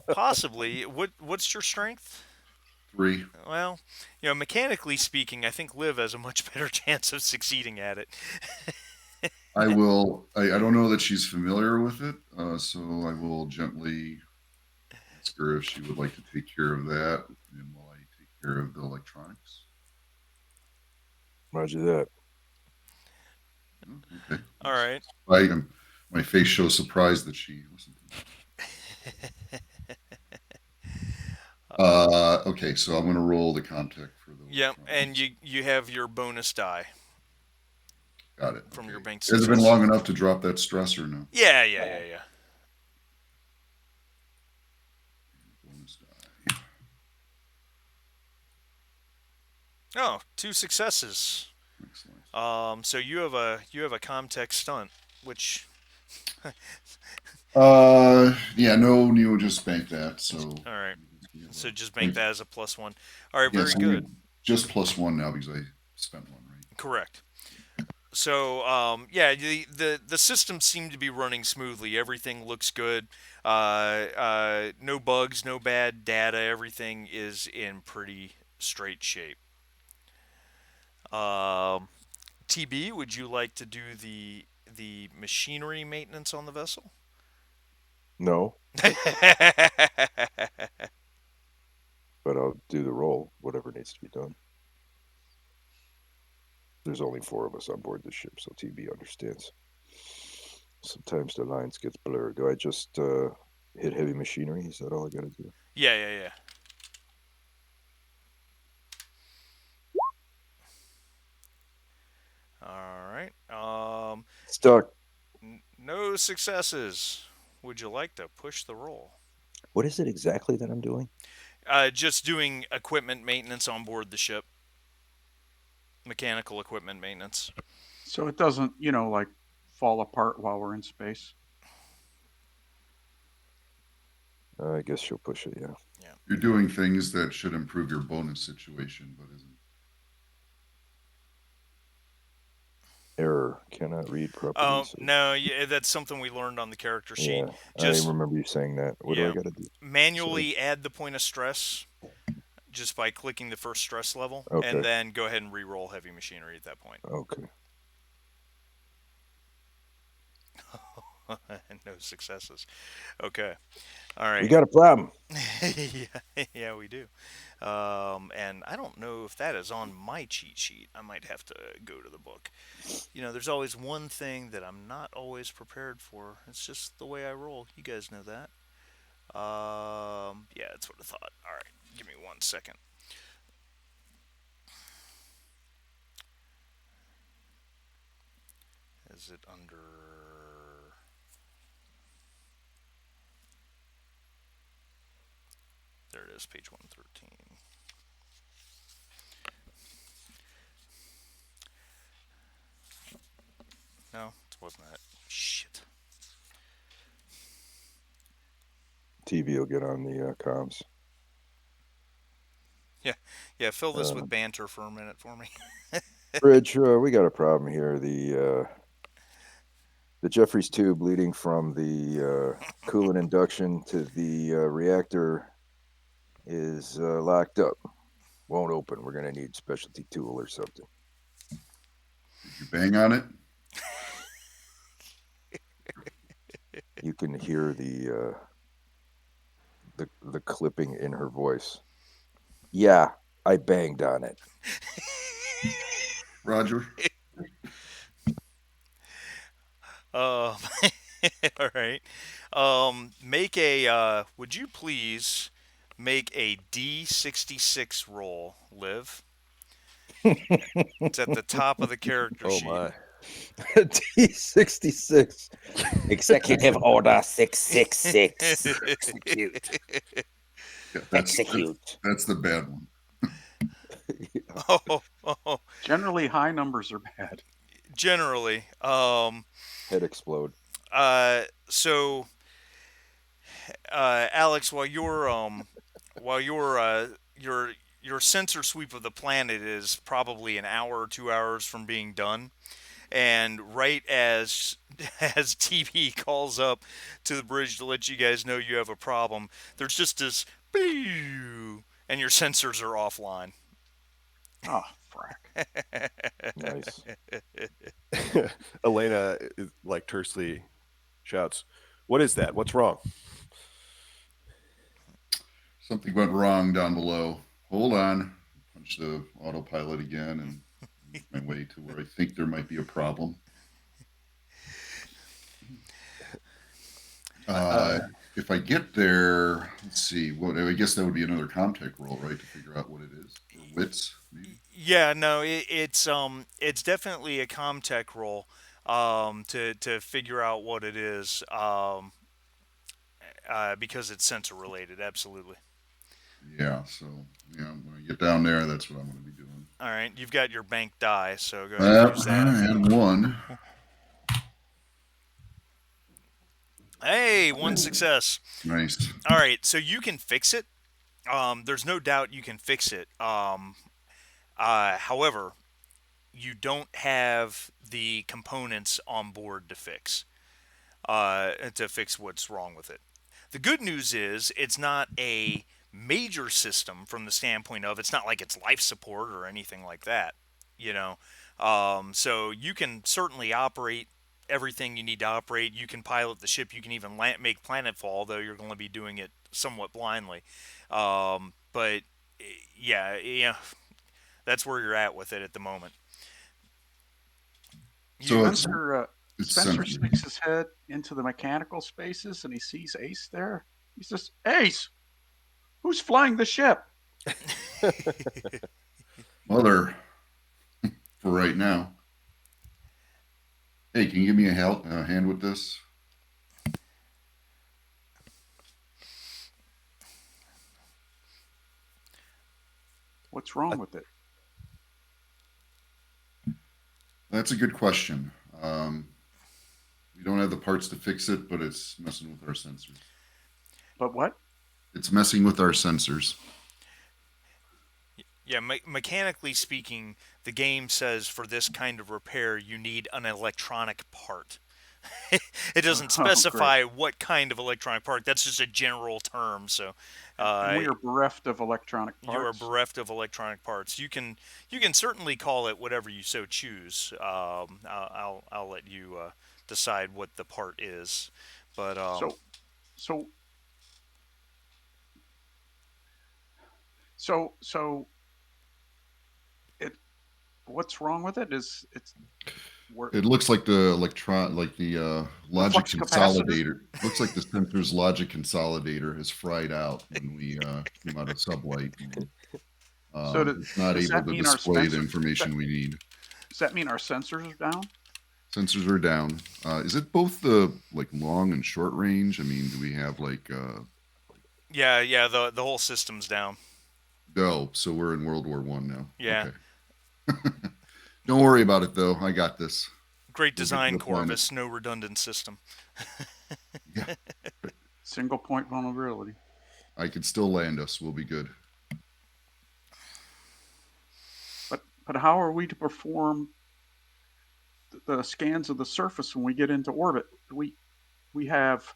possibly. What's your strength? 3. Well, mechanically speaking, I think Liv has a much better chance of succeeding at it. I will. I don't know that she's familiar with it, so I will gently ask her if she would like to take care of that, and while I take care of the electronics. Roger that. Oh, okay. All right. My face shows surprise that she listened to me. Okay, so I'm going to roll the contact for the Yeah, electronics. and you have your bonus die Got it. from Okay. your bank Has it been success. long enough to drop that stress or no? Yeah. Bonus die. Oh, 2 successes. Excellent. So you have a Comtech stunt, which Yeah, no, Neo just banked that, so. all right. Yeah, So just well, make that as a +1. All right, very yes, good. just +1 now because I spent one, right? Correct. So yeah, the systems seem to be running smoothly. Everything looks good. No bugs, no bad data. Everything is in pretty straight shape. Um, TB, would you like to do the machinery maintenance on the vessel? No, but I'll do the roll, whatever needs to be done. There's only 4 of us on board this ship, so TB understands. Sometimes the lines get blurred. Do I just hit heavy machinery? Is that all I got to do? Yeah. All right. Stuck. No successes. Would you like to push the roll? What is it exactly that I'm doing? Just doing equipment maintenance on board the ship. Mechanical equipment maintenance. so it doesn't, like fall apart while we're in space. I guess she'll push it, yeah. You're doing things that should improve your bonus situation, but isn't. Error. Cannot read Oh properties. no, yeah, that's something we learned on the character sheet. Yeah, Just I remember you saying that. What do yeah, I got to do? manually add the point of stress just by clicking the first stress level, and Okay. then go ahead and re-roll heavy machinery at that point. Okay. And no successes. Okay. All We right. got a problem. Yeah, yeah, we do. And I don't know if that is on my cheat sheet. I might have to go to the book. There's always one thing that I'm not always prepared for. It's just the way I roll. You guys know that. Yeah, that's what I thought. All right, give me 1 second. Is it under? There it is, page 113. No, it wasn't that. Shit. TV will get on the comms. Yeah, yeah. Fill this with Um, banter for a minute for me. Bridge, we got a problem here. The Jeffries tube leading from the coolant induction to the reactor is locked up. Won't open. We're gonna need specialty tool or something. Did you bang on it? You can hear the clipping in her voice. Yeah, I banged on it. Roger. All right. Make a. Would you please make a D66 roll, Liv? It's at the top of the character Oh sheet. my. T66. Executive Order 666. Execute. Yeah, Execute. that's the bad one. Oh, Generally, high numbers are bad. generally. Head explode. So, Alex, while your sensor sweep of the planet is probably an hour or 2 hours from being done, and right as as TV calls up to the bridge to let you guys know you have a problem, there's just this boo, and your sensors are offline. Oh, frack. Nice. Elena, like tersely shouts, "What is that? What's wrong?" Something went wrong down below. Hold on. Punch the autopilot again and make my way to where I think there might be a problem. If I get there, let's see. What I guess that would be another Comtech roll, right, to figure out what it is, or wits, maybe. Yeah, no, it's definitely a Comtech roll, to figure out what it is, because it's sensor related. Absolutely. Yeah. So yeah, when I get down there, that's what I'm going to be doing. All right, you've got your bank die, so go ahead and use that. And one. Hey, one success. Nice. All right, so you can fix it. There's no doubt you can fix it. However, you don't have the components on board to fix what's wrong with it. The good news is it's not a major system from the standpoint of it's not like it's life support or anything like that, you know. So you can certainly operate everything you need to operate. You can pilot the ship. You can even make planetfall, though you're going to be doing it somewhat blindly. But yeah, that's where you're at with it at the moment. So it's Spencer sensor. sticks his head into the mechanical spaces and he sees Ace there. He says, Ace, who's flying the ship? Mother, for right now. Hey, can you give me a hand with this? What's wrong with it? That's a good question. We don't have the parts to fix it, but it's messing with our sensors. But what? It's messing with our sensors. Yeah, mechanically speaking, the game says for this kind of repair you need an electronic part. It doesn't Oh, great. specify what kind of electronic part. That's just a general term. So, And Uh, we are bereft of electronic you are parts. bereft of electronic parts. You can certainly call it whatever you so choose. I'll let you decide what the part is, but So, so, so it. What's wrong with it? Is it's we're, It looks like the the logic flux capacitor? consolidator. Looks like the sensor's logic consolidator has fried out when we came out of sublight, and So it's not does able that to mean our display the Spencer? That, information we need. does that mean our sensors are down? Sensors are down. Is it both the like long and short range? I mean, do we have like yeah, the whole system's down. go? So we're in World War One now. Yeah, Okay. Don't worry about it though. I got this. great We'll get to design, the planet. Corvus. No redundant system. Yeah, Single point vulnerability. I can still land us. We'll be good. But how are we to perform the scans of the surface when we get into orbit? We have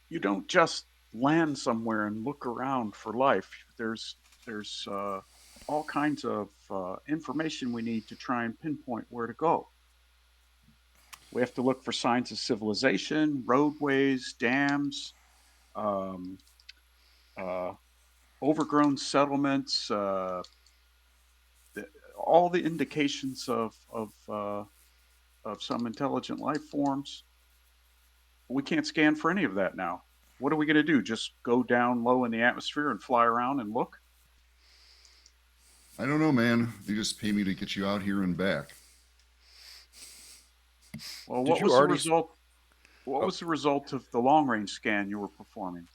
you don't just land somewhere and look around for life. There's all kinds of information we need to try and pinpoint where to go. We have to look for signs of civilization, roadways, dams, um, uh, overgrown settlements, the, all the indications of some intelligent life forms. We can't scan for any of that now. What are we going to do? Just go down low in the atmosphere and fly around and look? I don't know, man. They just pay me to get you out here and back. Well, Did what you was the already? result? What Oh, was the result of the long range scan you were performing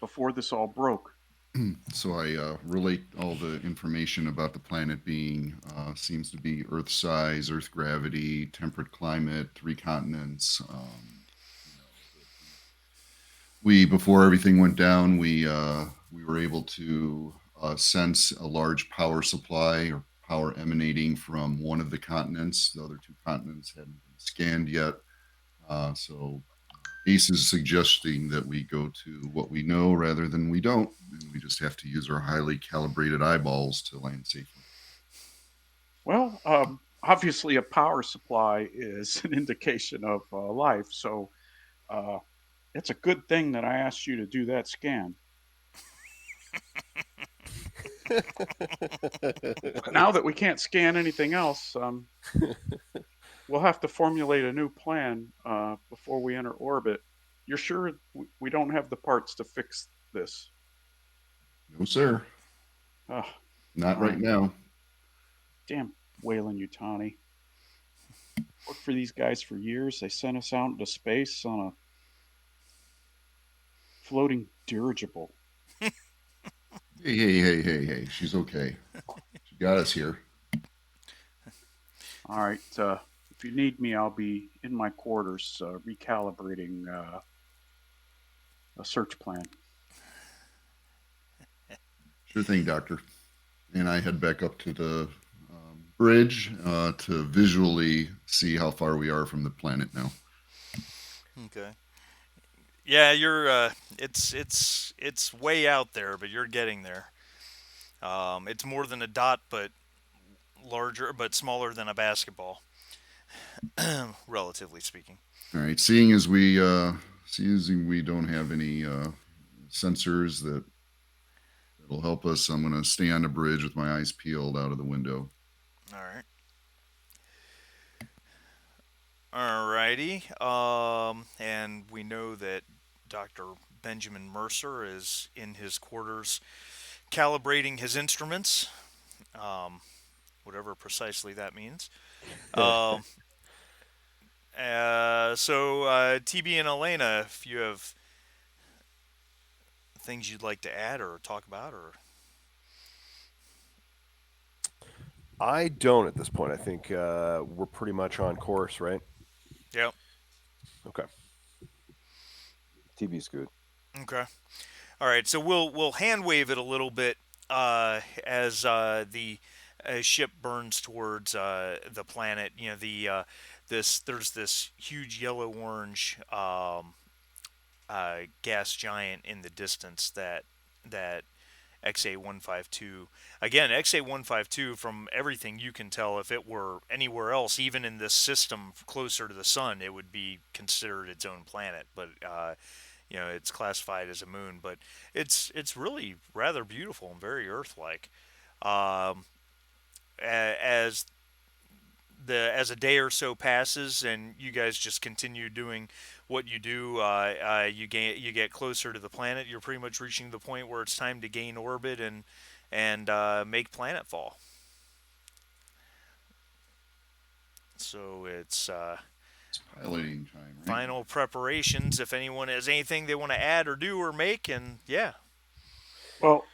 before this all broke? So I relate all the information about the planet being seems to be Earth size, Earth gravity, temperate climate, three continents. You know, we before everything went down, we were able to sense a large power supply or power emanating from one of the continents. The other two continents hadn't been scanned yet. So Ace is suggesting that we go to what we know rather than we don't, and we just have to use our highly calibrated eyeballs to land safely. Well, obviously, a power supply is an indication of life. So uh, it's a good thing that I asked you to do that scan. But now that we can't scan anything else, we'll have to formulate a new plan before we enter orbit. You're sure we don't have the parts to fix this? No, sir, Oh, not right darn. now. Damn Wayland Utani. Worked for these guys for years. They sent us out into space on a floating dirigible. Hey, hey, hey, hey, hey. She's okay. She got us here. All right. If you need me, I'll be in my quarters recalibrating a search plan. Sure thing, Doctor. And I head back up to the bridge to visually see how far we are from the planet now. Okay. Yeah, you're. It's way out there, but you're getting there. It's more than a dot, but larger, but smaller than a basketball, relatively speaking. All right. Seeing as we don't have any sensors that'll help us, I'm going to stay on the bridge with my eyes peeled out of the window. All right. Alrighty. And we know that Dr. Benjamin Mercer is in his quarters calibrating his instruments, um, whatever precisely that means. Um, TB and Elena, if you have things you'd like to add or talk about, or I don't at this point. I think we're pretty much on course, right? yeah, Okay. TV's good. okay, all right. So we'll hand wave it a little bit as the ship burns towards the planet. This there's this huge yellow orange gas giant in the distance that XA152. Again, XA152, from everything you can tell, if it were anywhere else, even in this system closer to the sun, it would be considered its own planet. But it's classified as a moon. But it's really rather beautiful and very Earth-like. Um, as as a day or so passes and you guys just continue doing what you do, you get closer to the planet. You're pretty much reaching the point where it's time to gain orbit and make planetfall. So it's It's piloting time, right? final preparations. If anyone has anything they want to add or do or make, and yeah. Well,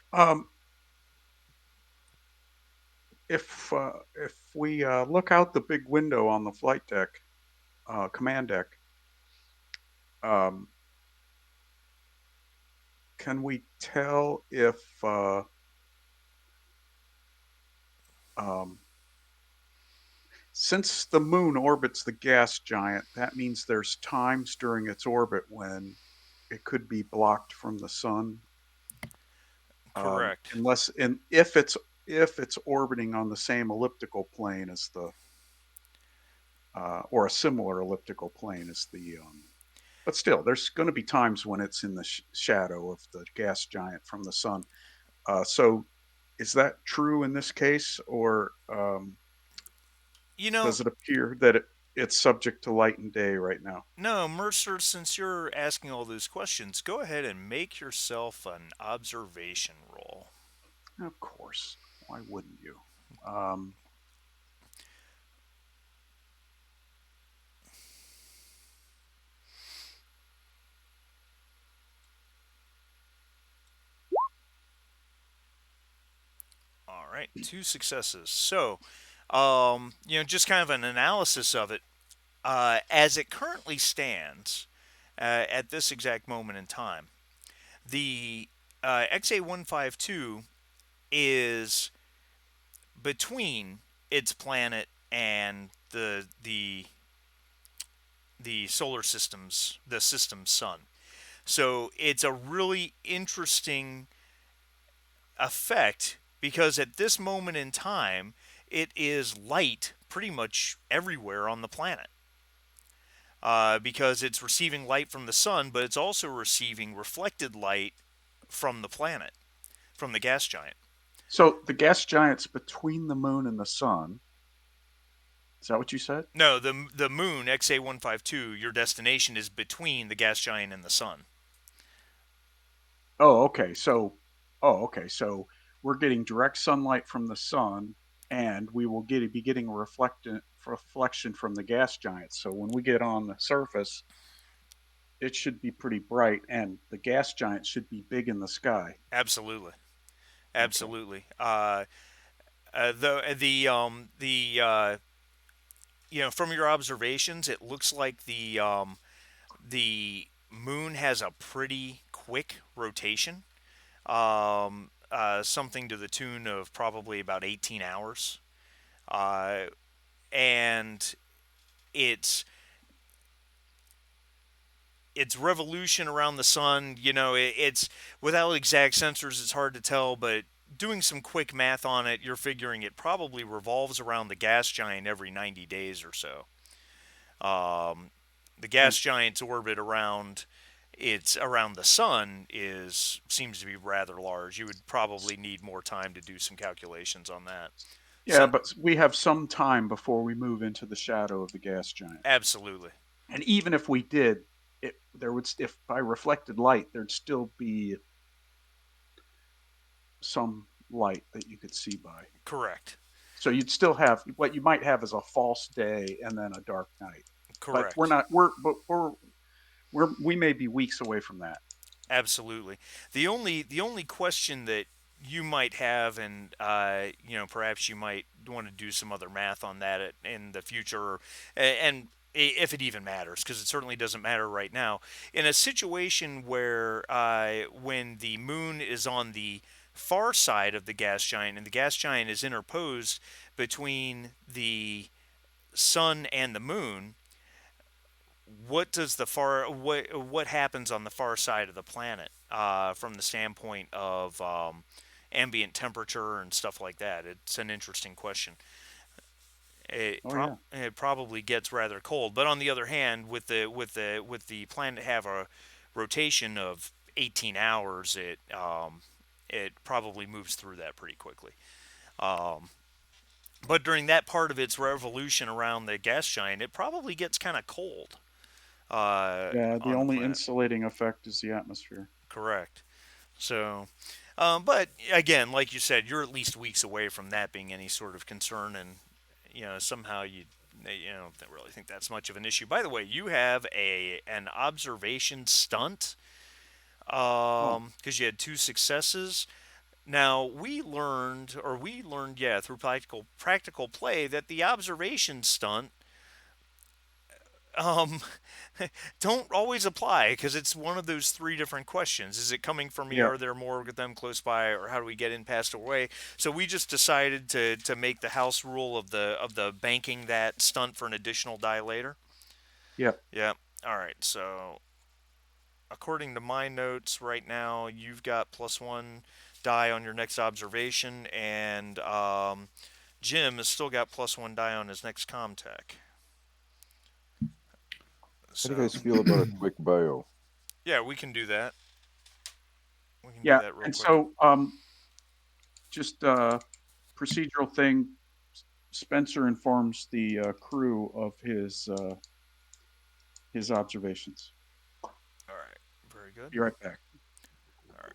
if we look out the big window on the flight deck, command deck, um, can we tell if um, since the moon orbits the gas giant, that means there's times during its orbit when it could be blocked from the sun, Correct. unless and if it's orbiting on the same elliptical plane as the or a similar elliptical plane as the but still, there's going to be times when it's in the shadow of the gas giant from the sun. So, is that true in this case, or You know, does it appear that it's subject to light and day right now? no, Mercer, since you're asking all those questions, go ahead and make yourself an observation roll. Of course. Why wouldn't you? Um, All right, two successes. So, just kind of an analysis of it. As it currently stands, at this exact moment in time, the XA152 is between its planet and the solar system's the system's sun. So it's a really interesting effect because at this moment in time, it is light pretty much everywhere on the planet. Because it's receiving light from the sun, but it's also receiving reflected light from the planet, from the gas giant. so the gas giant's between the moon and the sun. Is that what you said? No, the moon XA152, your destination is between the gas giant and the sun. Oh, okay. So we're getting direct sunlight from the sun, and we will be getting a reflection from the gas giant. So when we get on the surface, it should be pretty bright, and the gas giant should be big in the sky. Absolutely, Okay. absolutely. The from your observations, it looks like the moon has a pretty quick rotation. Something to the tune of probably about 18 hours. Uh, and its its revolution around the sun, it's without exact sensors, it's hard to tell, but doing some quick math on it, you're figuring it probably revolves around the gas giant every 90 days or so. Um, the And gas giant's orbit around the sun is seems to be rather large. You would probably need more time to do some calculations on that. yeah, Some but we have some time before we move into the shadow of the gas giant. Absolutely And even if we did, there would, if by reflected light, there'd still be some light that you could see by. correct, So you'd still have what you might have is a false day and then a dark night. But we're correct. not. We may be weeks away from that. Absolutely. The only question that you might have, and perhaps you might want to do some other math on that in the future, and if it even matters, because it certainly doesn't matter right now. In a situation where when the moon is on the far side of the gas giant, and the gas giant is interposed between the sun and the moon, what does the far what happens on the far side of the planet from the standpoint of ambient temperature and stuff like that? It's an interesting question. Oh yeah. It probably gets rather cold, but on the other hand, with the planet have a rotation of 18 hours, it probably moves through that pretty quickly. Um, but during that part of its revolution around the gas giant, it probably gets kind of cold Yeah, the on the only planet. insulating effect is the atmosphere. Correct. So, but again, like you said, you're at least weeks away from that being any sort of concern, and somehow don't really think that's much of an issue. By the way, you have an observation stunt Oh, because you had two successes. Now we learned, yeah, through practical play that the observation stunt um, don't always apply because it's one of those three different questions. Is it coming from me? yeah. Are there more of them close by? Or how do we get in past or away? So we just decided to make the house rule of the banking that stunt for an additional die later. Yep. Yeah. All right. So according to my notes right now, you've got +1 die on your next observation, and Jim has still got +1 die on his next comtech. How do you So guys feel about a quick bio? yeah, we can do that. We can do Yeah. that real And quick. so, just procedural thing. Spencer informs the crew of his observations. All right. Very good. Be right back. All right.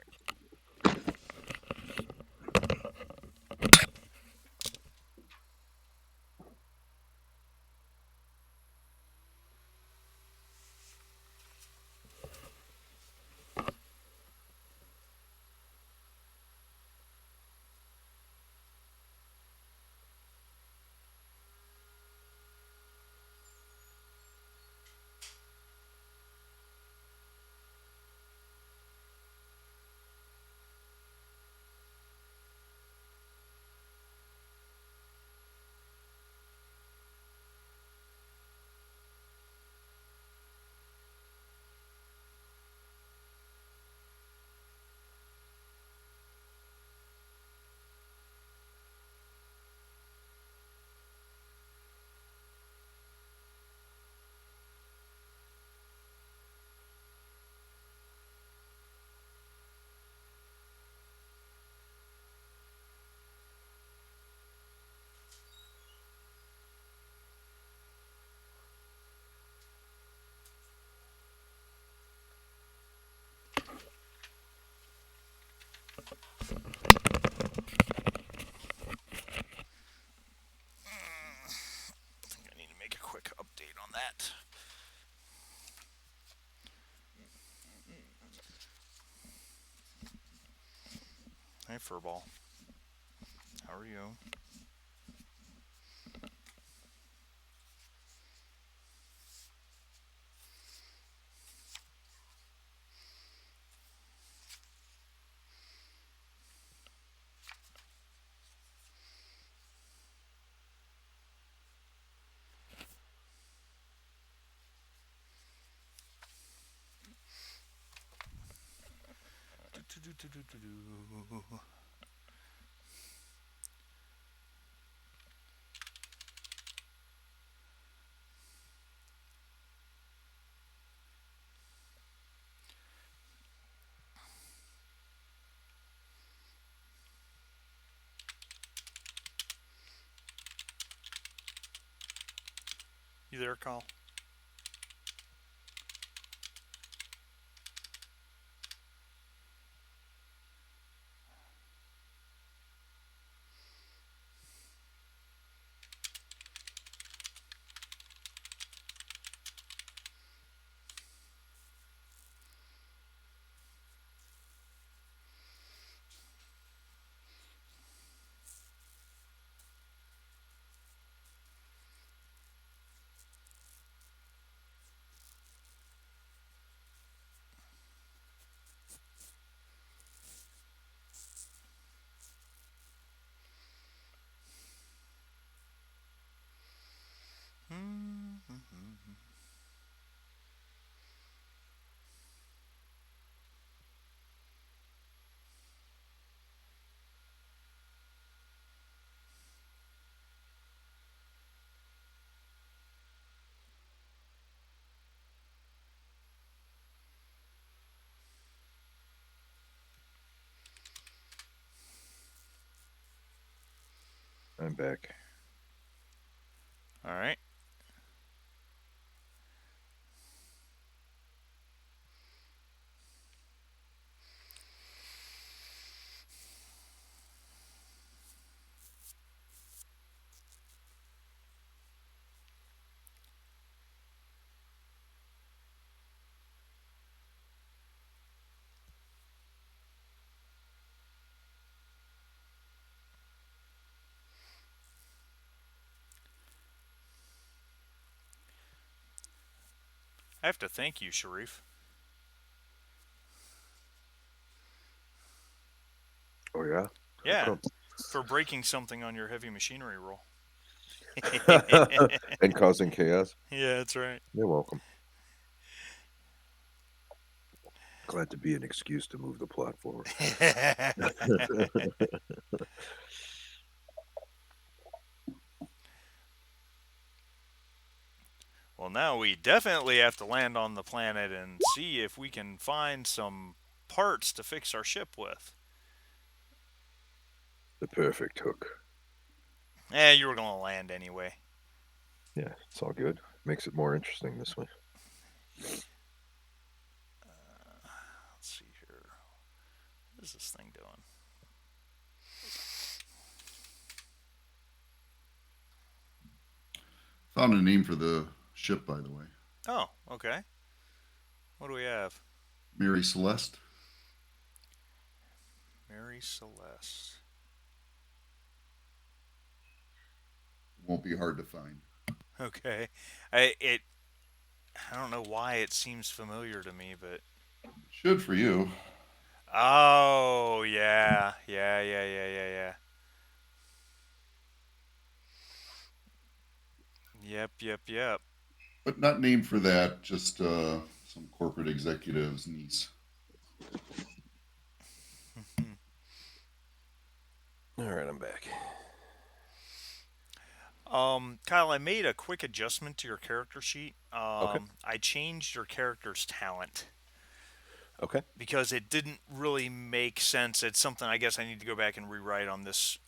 I think I need to make a quick update on that. Hey, Furball. How are you? Do-do-do-do-do-do. You there, Carl? I'm back. All right. I have to thank you, Sharif. Oh yeah. How Yeah, come? for breaking something on your heavy machinery roll. And causing chaos. Yeah, that's right. You're welcome. Glad to be an excuse to move the plot forward. Well, now we definitely have to land on the planet and see if we can find some parts to fix our ship with. The perfect hook. You were going to land anyway. Yeah, it's all good. Makes it more interesting this way. Let's see here. What is this thing doing? Found a name for the ship, by the way. Oh, okay. What do we have? Mary Celeste. Mary Celeste. Won't be hard to find. Okay. I don't know why it seems familiar to me, but Should for you. oh yeah. Yep. But not named for that, just some corporate executive's niece. All right, I'm back. Kyle, I made a quick adjustment to your character sheet. Okay. I changed your character's talent Okay. because it didn't really make sense. It's something I guess I need to go back and rewrite on this.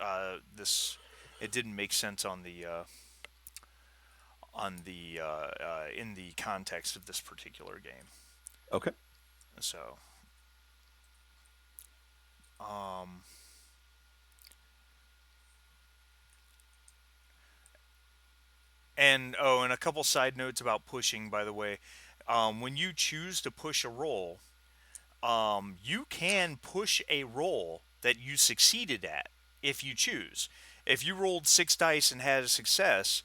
It didn't make sense in the context of this particular game. Okay. So, um, and a couple side notes about pushing, by the way. When you choose to push a roll, you can push a roll that you succeeded at if you choose. If you rolled 6 dice and had a success,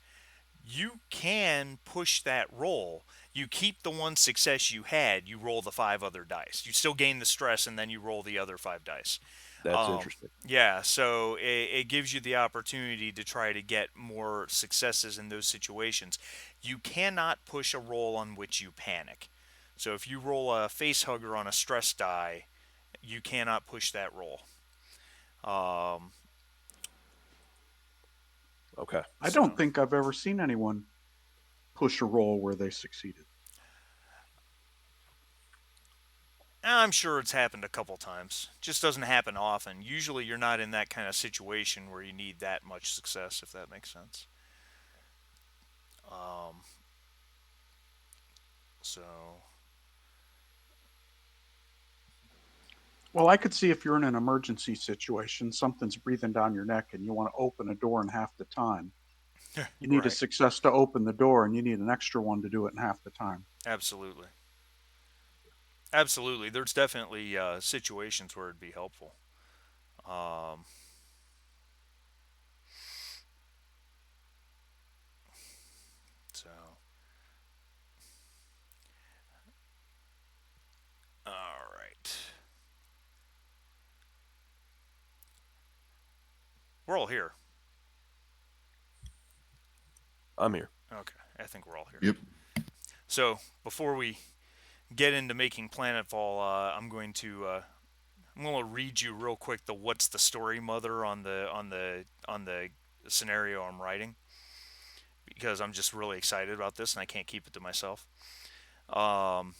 you can push that roll. You keep the one success you had, you roll the 5 other dice. You still gain the stress, and then you roll the other 5 dice. That's interesting. Yeah, so it gives you the opportunity to try to get more successes in those situations. You cannot push a roll on which you panic. So if you roll a face hugger on a stress die, you cannot push that roll. Um, Okay. I so don't think I've ever seen anyone push a roll where they succeeded. I'm sure it's happened a couple times. Just doesn't happen often. Usually you're not in that kind of situation where you need that much success, if that makes sense. Um, so Well, I could see if you're in an emergency situation, something's breathing down your neck, and you want to open a door in half the time. You need a right, success to open the door, and you need an extra one to do it in half the time. absolutely. Absolutely. There's definitely situations where it'd be helpful. Um, so, all right. We're all here. I'm here. Okay, I think we're all here. Yep. So, before we get into making Planetfall, I'm going to read you real quick the what's the story mother on the scenario I'm writing because I'm just really excited about this and I can't keep it to myself. Um,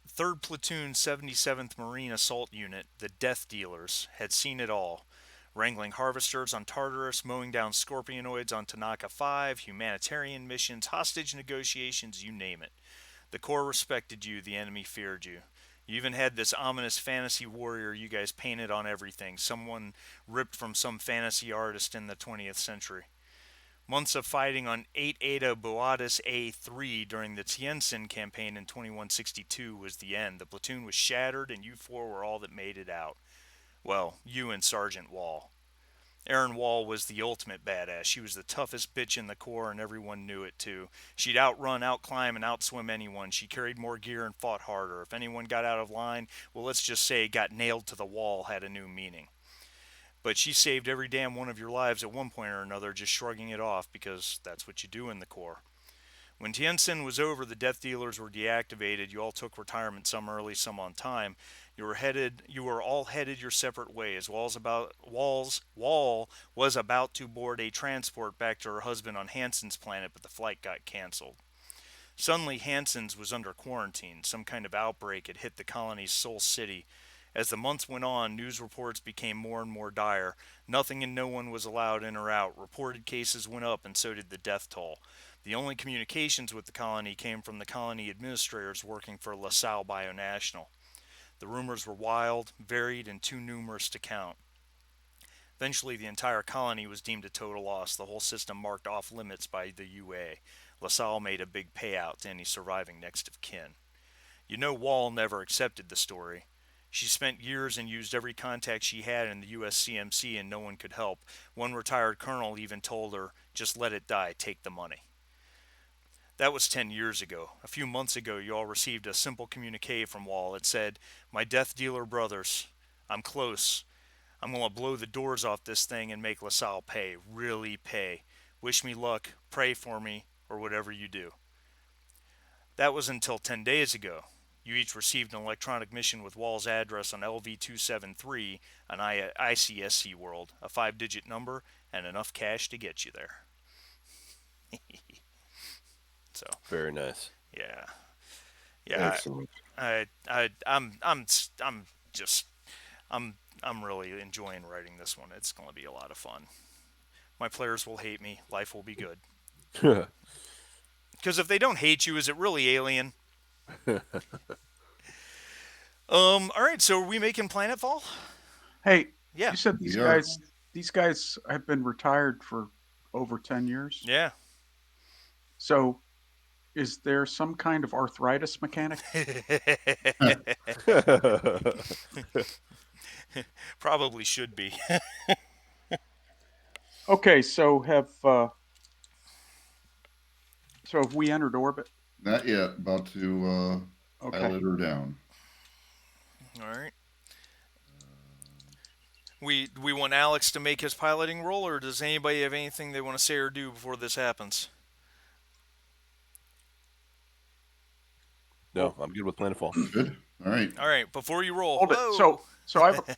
3rd Platoon 77th Marine Assault Unit, the Death Dealers, had seen it all. wrangling harvesters on Tartarus, mowing down scorpionoids on Tanaka 5, humanitarian missions, hostage negotiations, you name it. The Corps respected you, the enemy feared you. You even had this ominous fantasy warrior you guys painted on everything, someone ripped from some fantasy artist in the 20th century. Months of fighting on 8 Eta Boadis A3 during the Tientsin campaign in 2162 was the end. The platoon was shattered, and you four were all that made it out. Well, you and Sergeant Wall. Erin Wall was the ultimate badass. She was the toughest bitch in the Corps, and everyone knew it too. She'd outrun, outclimb, and outswim anyone. She carried more gear and fought harder. If anyone got out of line, well, let's just say got nailed to the wall had a new meaning. But she saved every damn one of your lives at one point or another, just shrugging it off because that's what you do in the Corps. When Tientsin was over, the Death Dealers were deactivated. You all took retirement, some early, some on time. You were all headed your separate ways. Wall was about to board a transport back to her husband on Hansen's planet, but the flight got canceled. Suddenly, Hansen's was under quarantine. Some kind of outbreak had hit the colony's sole city. As the months went on, news reports became more and more dire. Nothing and no one was allowed in or out. Reported cases went up, and so did the death toll. The only communications with the colony came from the colony administrators working for LaSalle Bionational. The rumors were wild, varied, and too numerous to count. Eventually, the entire colony was deemed a total loss, the whole system marked off limits by the UA. LaSalle made a big payout to any surviving next of kin. You know Wall never accepted the story. She spent years and used every contact she had in the USCMC and no one could help. One retired colonel even told her, just let it die, take the money. That was 10 years ago. A few months ago, you all received a simple communique from Wall. It said, my Death Dealer brothers, I'm close. I'm going to blow the doors off this thing and make LaSalle pay. Really pay. Wish me luck, pray for me, or whatever you do. That was until 10 days ago. You each received an electronic mission with Wall's address on LV-273, an ICSC world, a 5-digit number, and enough cash to get you there. So Very nice. yeah, yeah. Excellent. I'm really enjoying writing this one. It's going to be a lot of fun. My players will hate me. Life will be good. Because if they don't hate you, is it really Alien? All right. So are we making Planetfall? Hey, Yeah. you said Yeah. these guys have been retired for over 10 years. Yeah. So is there some kind of arthritis mechanic? Probably should be. Okay, so have we entered orbit? Not yet. About to Okay. pilot her down. All right. We want Alex to make his piloting roll, or does anybody have anything they want to say or do before this happens? No, I'm good with Planetfall. Good. All right. All right. Before you roll. Hold it. Whoa. So I have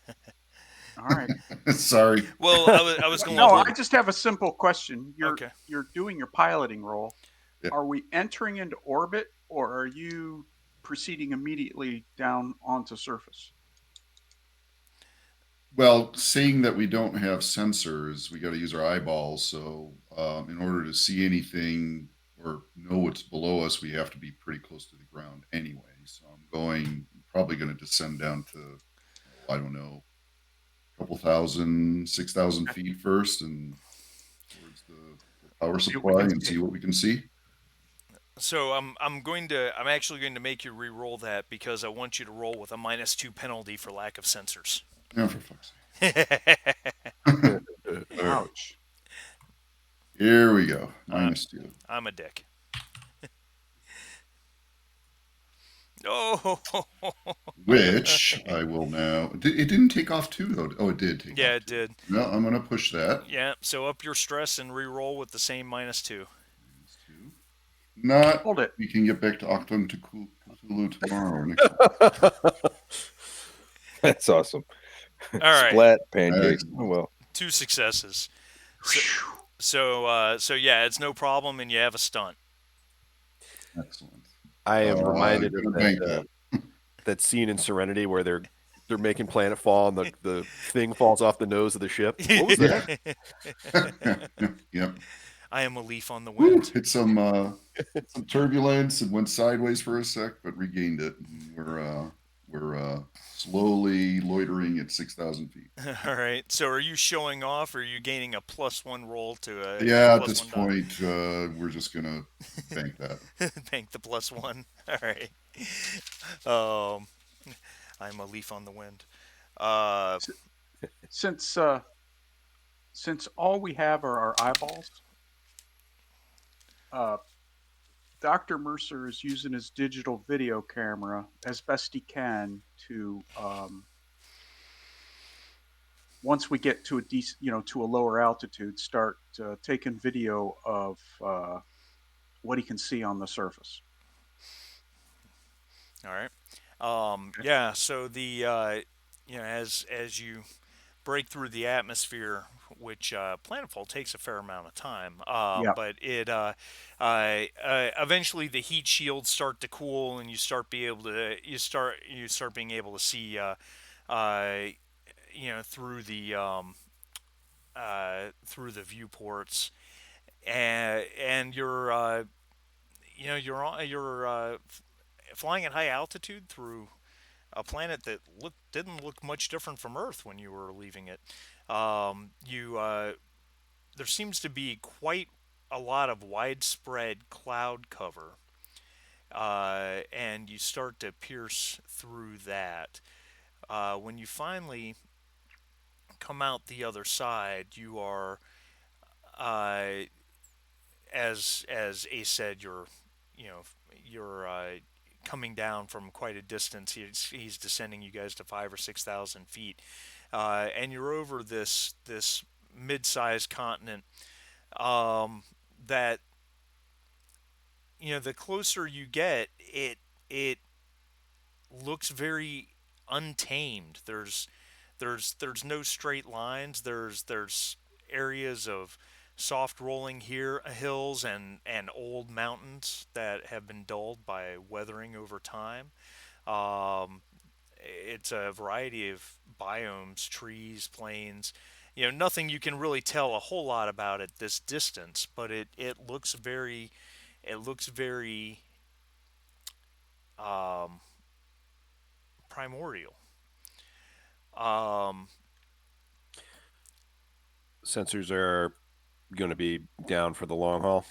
all right. Sorry. Well, I was going No, to. I just have a simple question. Okay. You're doing your piloting roll. Yeah. Are we entering into orbit, or are you proceeding immediately down onto surface? Well, seeing that we don't have sensors, we got to use our eyeballs. So, in order to see anything or know what's below us, we have to be pretty close to the ground anyway. So, probably going to descend down to, I don't know, a couple thousand, 6,000 feet first, and towards the power See what we supply can and see. see what we can see. So I'm actually going to make you re-roll that because I want you to roll with a -2 penalty for lack of sensors. Yeah, for fuck's sake. Ouch. Here we go. -2. I'm a dick. Oh, Which I will now. It didn't take off too, though. Oh, it did take yeah, off. it did. No, I'm going to push that. Yeah, so up your stress and re-roll with the same -2. -2. Not. Hold it. We can get back to Octum to Cthulhu tomorrow. That's awesome. All right, Splat pancakes. Excellent. Oh well. 2 successes. So yeah, it's no problem, and you have a stunt. Excellent. I am reminded I'm gonna of bank that scene in Serenity where they're they're making planetfall, and the thing falls off the nose of the ship. What was that? Yep. I am a leaf on the Woo, wind. hit some turbulence and went sideways for a sec, but regained it. And we're slowly loitering at 6,000 feet. All right. So are you showing off, or are you gaining a +1 roll to a Yeah, at plus this one die? point, we're just gonna bank that. Bank the +1. All right. Um, I'm a leaf on the wind. Uh, S- Since all we have are our eyeballs, uh, Dr. Mercer is using his digital video camera as best he can to once we get to a to a lower altitude, start taking video of what he can see on the surface. all right. Okay. Yeah. So as you break through the atmosphere, which planetfall takes a fair amount of time. Yeah. But eventually the heat shields start to cool, and you start being able to see uh, through the viewports, and you're flying at high altitude through a planet that didn't look much different from Earth when you were leaving it. You There seems to be quite a lot of widespread cloud cover, and you start to pierce through that. When you finally come out the other side, you are, uh, as Ace said, you know you're coming down from quite a distance. He's descending you guys to 5 or 6 thousand feet, and you're over this mid-sized continent, that the closer you get, it looks very untamed. There's no straight lines. There's areas of soft rolling hills and old mountains that have been dulled by weathering over time. Um, it's a variety of biomes, trees, plains. Nothing you can really tell a whole lot about at this distance, but it looks very um, primordial. Um, Sensors are going to be down for the long haul.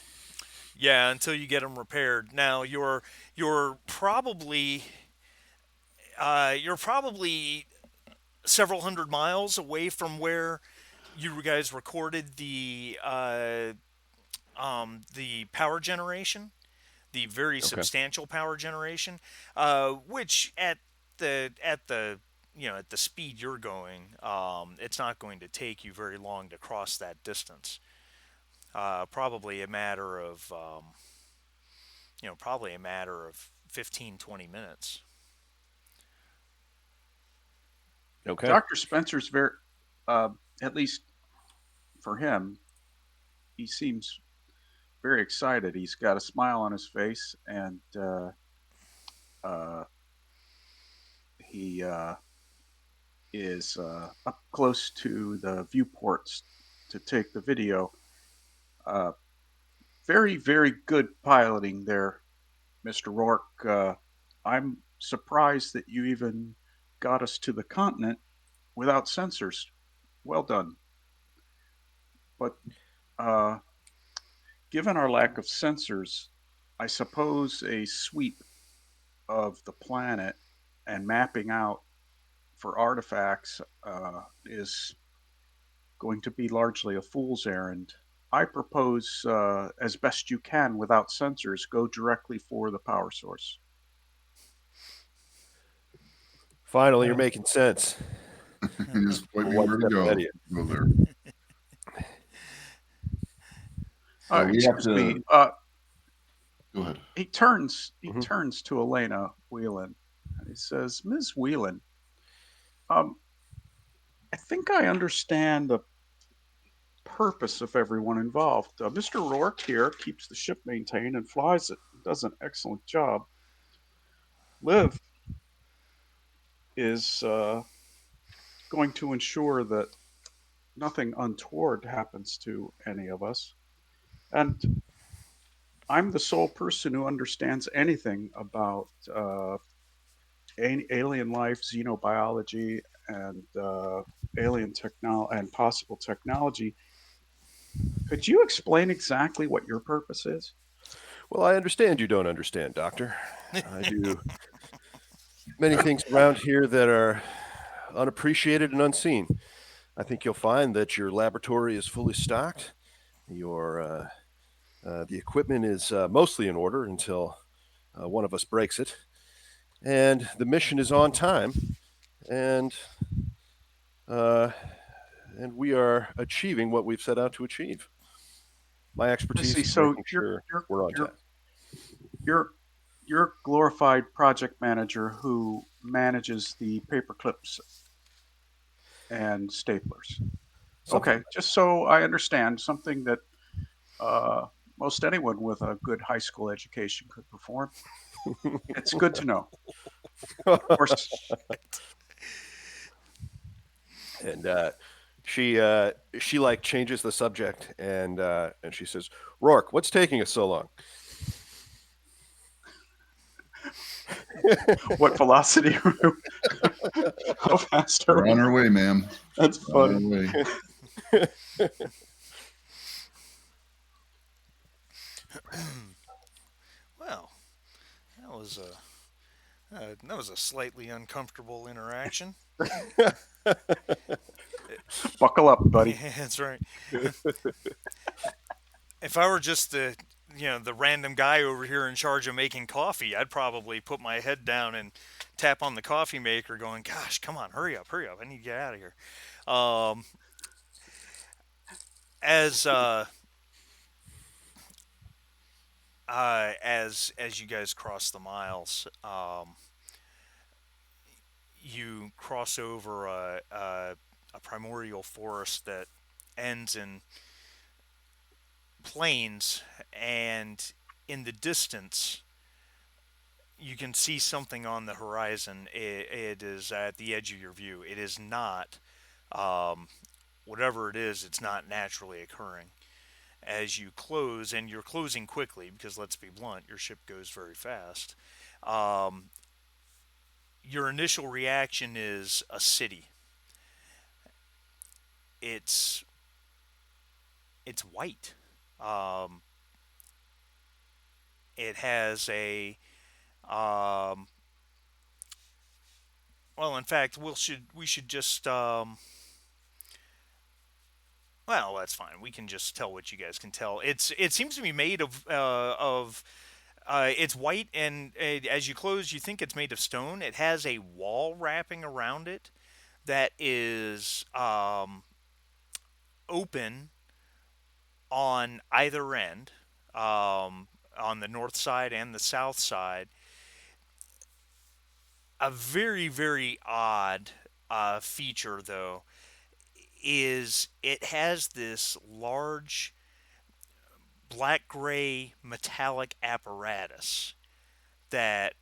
yeah, until you get them repaired. Now you're probably several hundred miles away from where you guys recorded the power generation, the very Okay. substantial power generation, which at the speed you're going, it's not going to take you very long to cross that distance. Probably a matter of 15-20 minutes. Okay. Dr. Spencer's very, uh, at least for him, he seems very excited. He's got a smile on his face, and uh, he is up close to the viewports to take the video. Uh, Very, very good piloting there, Mr. Rourke. I'm surprised that you even got us to the continent without sensors. Well done. But uh, given our lack of sensors, I suppose a sweep of the planet and mapping out for artifacts is going to be largely a fool's errand. I propose, as best you can without sensors, go directly for the power source. Finally, you're making sense. You just point We're me one where to step ahead go. of you. Go there. We have Excuse me. to go ahead. He turns. He Mhm. turns to Elena Whelan, and he says, "Ms. Whelan, um, I think I understand the purpose of everyone involved. Mr. Rourke here keeps the ship maintained and flies it. Does an excellent job. Liv, is going to ensure that nothing untoward happens to any of us. And I'm the sole person who understands anything about alien life, xenobiology, and alien technology and possible technology. Could you explain exactly what your purpose is? Well, I understand you don't understand, Doctor. I do many things around here that are unappreciated and unseen. I think you'll find that your laboratory is fully stocked. Your the equipment is mostly in order until one of us breaks it, and the mission is on time, and uh, and we are achieving what we've set out to achieve. My I see. expertise is So making sure we're on task. you're you're glorified project manager who manages the paper clips and staplers. Something Okay, like just so I understand, something that uh, most anyone with a good high school education could perform. It's good to know. Of course, and she like changes the subject and she says, "Rourke, what's taking us so long?" what velocity? How fast are We're on we? our way, ma'am. That's We're on funny. our way. Well, that was a slightly uncomfortable interaction. Buckle up, buddy. That's right. If I were just the random guy over here in charge of making coffee, I'd probably put my head down and tap on the coffee maker, going, "Gosh, come on, hurry up, hurry up! I need to get out of here." Um, as as you guys cross the miles, you cross over a primordial forest that ends in plains, and in the distance, you can see something on the horizon. It is at the edge of your view. It is not, um, whatever it is, it's not naturally occurring. As you close, and you're closing quickly because let's be blunt, your ship goes very fast. Um, your initial reaction is a city. It's it's white. Um, it has a um, well, in fact, we should just well, that's fine. We can just tell what you guys can tell. It seems to be made of it's white, and as you close, you think it's made of stone. It has a wall wrapping around it that is open on either end, on the north side and the south side. A very, very odd feature, though, is it has this large black gray metallic apparatus that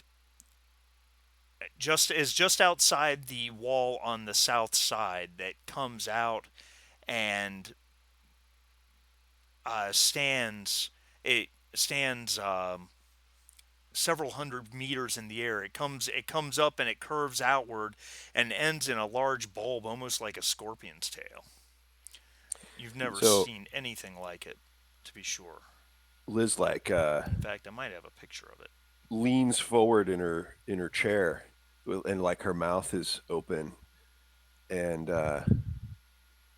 just outside the wall on the south side that comes out and stands it stands several hundred meters in the air. It comes up and it curves outward and ends in a large bulb, almost like a scorpion's tail. You've never So seen anything like it, to be sure. Liz like In fact, I might have a picture of it. leans forward in her chair, and like her mouth is open, and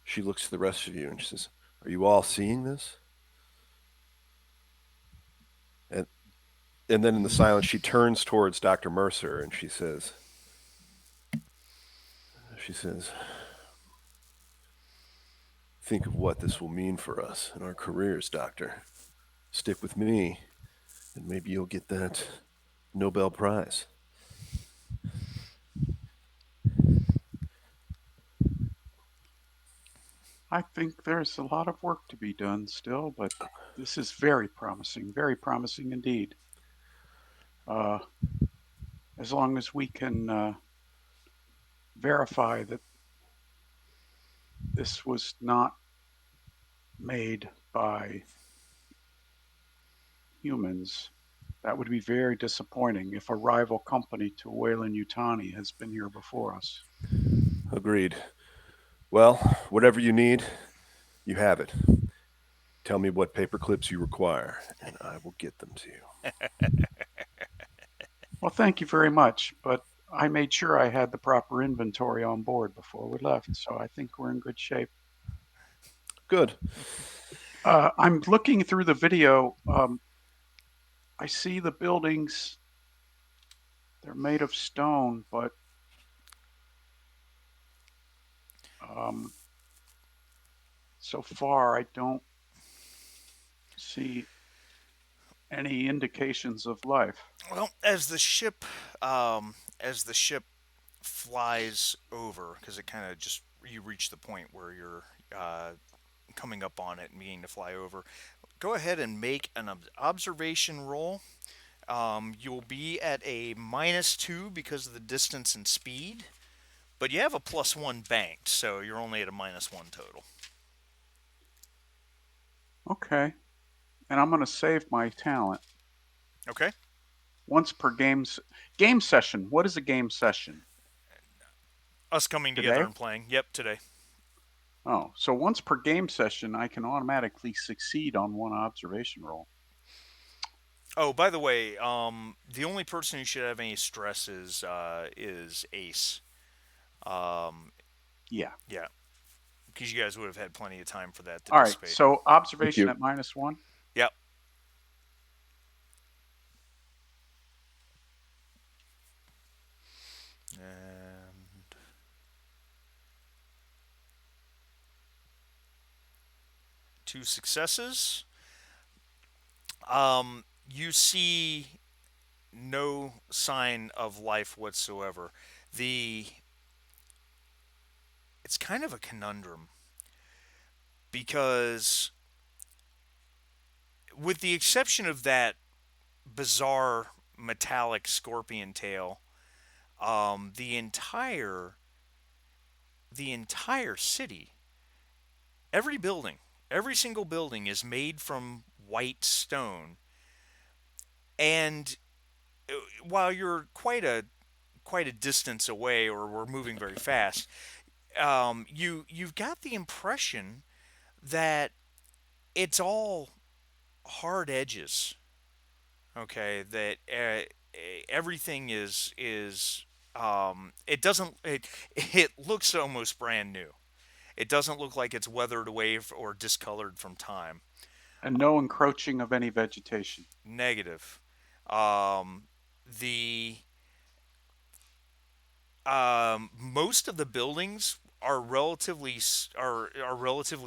she looks at the rest of you and she says, "Are you all seeing this?" And and then in the silence, she turns towards Dr. Mercer and she says, "Think of what this will mean for us in our careers, Doctor. Stick with me, and maybe you'll get that Nobel Prize." I think there's a lot of work to be done still, but this is very promising indeed. Uh, as long as we can verify that this was not made by humans. That would be very disappointing if a rival company to Wayland Yutani has been here before us. Agreed. Well, whatever you need, you have it. Tell me what paper clips you require, and I will get them to you. Well, thank you very much, but I made sure I had the proper inventory on board before we left, so I think we're in good shape. Good. I'm looking through the video. I see the buildings. They're made of stone, but um, so far I don't see any indications of life. Well, as the ship flies over, because it kind of just you reach the point where you're coming up on it and beginning to fly over. Go ahead and make an observation roll. You'll be at a -2 because of the distance and speed, but you have a +1 banked, so you're only at a -1 total. Okay, and I'm going to save my talent Okay. once per game session. What is a game session? Us coming together Today? and playing. Yep, today. Oh, so once per game session, I can automatically succeed on one observation roll. Oh, by the way, the only person who should have any stress is Ace. Um, Yeah. yeah, because you guys would have had plenty of time for that to All right. dissipate. So Thank observation you. at -1. Yep. And 2 successes. You see no sign of life whatsoever. The It's kind of a conundrum because, with the exception of that bizarre metallic scorpion tail, um, the entire the entire city, every building, every single building is made from white stone. And while you're quite a distance away, or we're moving very fast, you've got the impression that it's all hard edges. Okay, that everything is it doesn't it looks almost brand new. It doesn't look like it's weathered away or discolored from time. And no encroaching of any vegetation. Negative. Um, the Most of the buildings are relatively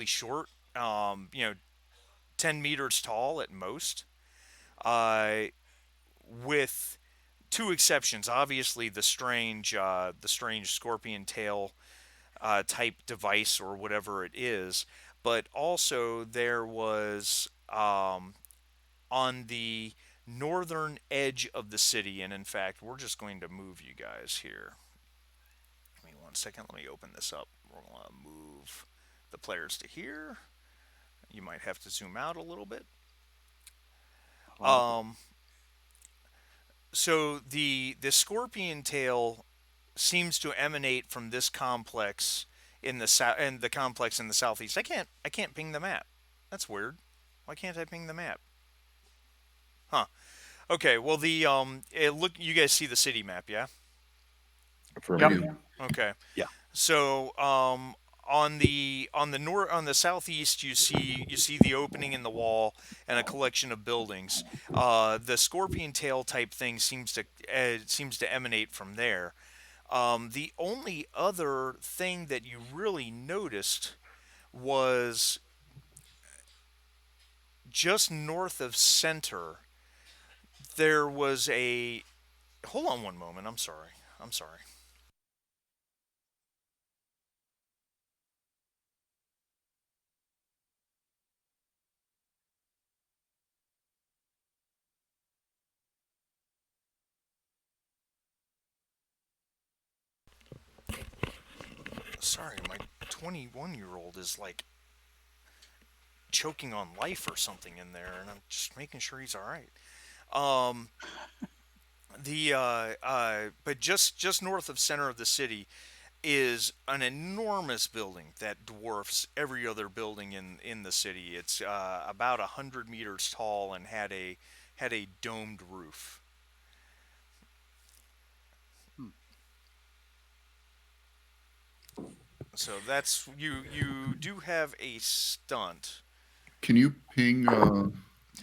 short. 10 meters tall at most. Uh, with two exceptions. Obviously, the strange scorpion tail type device or whatever it is, but also there was on the northern edge of the city, and in fact, we're just going to move you guys here. Give me 1 second. Let me open this up. We're going to move the players to here. You might have to zoom out a little bit. A lot of it. So the scorpion tail seems to emanate from this complex in the and the complex in the southeast. I can't ping the map. That's weird. Why can't I ping the map? Huh. Okay. Well, look. You guys see the city map, yeah? We Yep. Affirmative. do. Okay. Yeah. So on the southeast, you see the opening in the wall and a collection of buildings. The scorpion tail type thing seems to emanate from there. The only other thing that you really noticed was just north of center. There was a. Hold on one moment. I'm sorry. I'm sorry. Sorry, my 21-year-old is like choking on life or something in there, and I'm just making sure he's all right. Um, but just north of center of the city is an enormous building that dwarfs every other building in the city. It's about 100 meters tall and had a domed roof. Hmm. So that's you do have a stunt. Can you ping on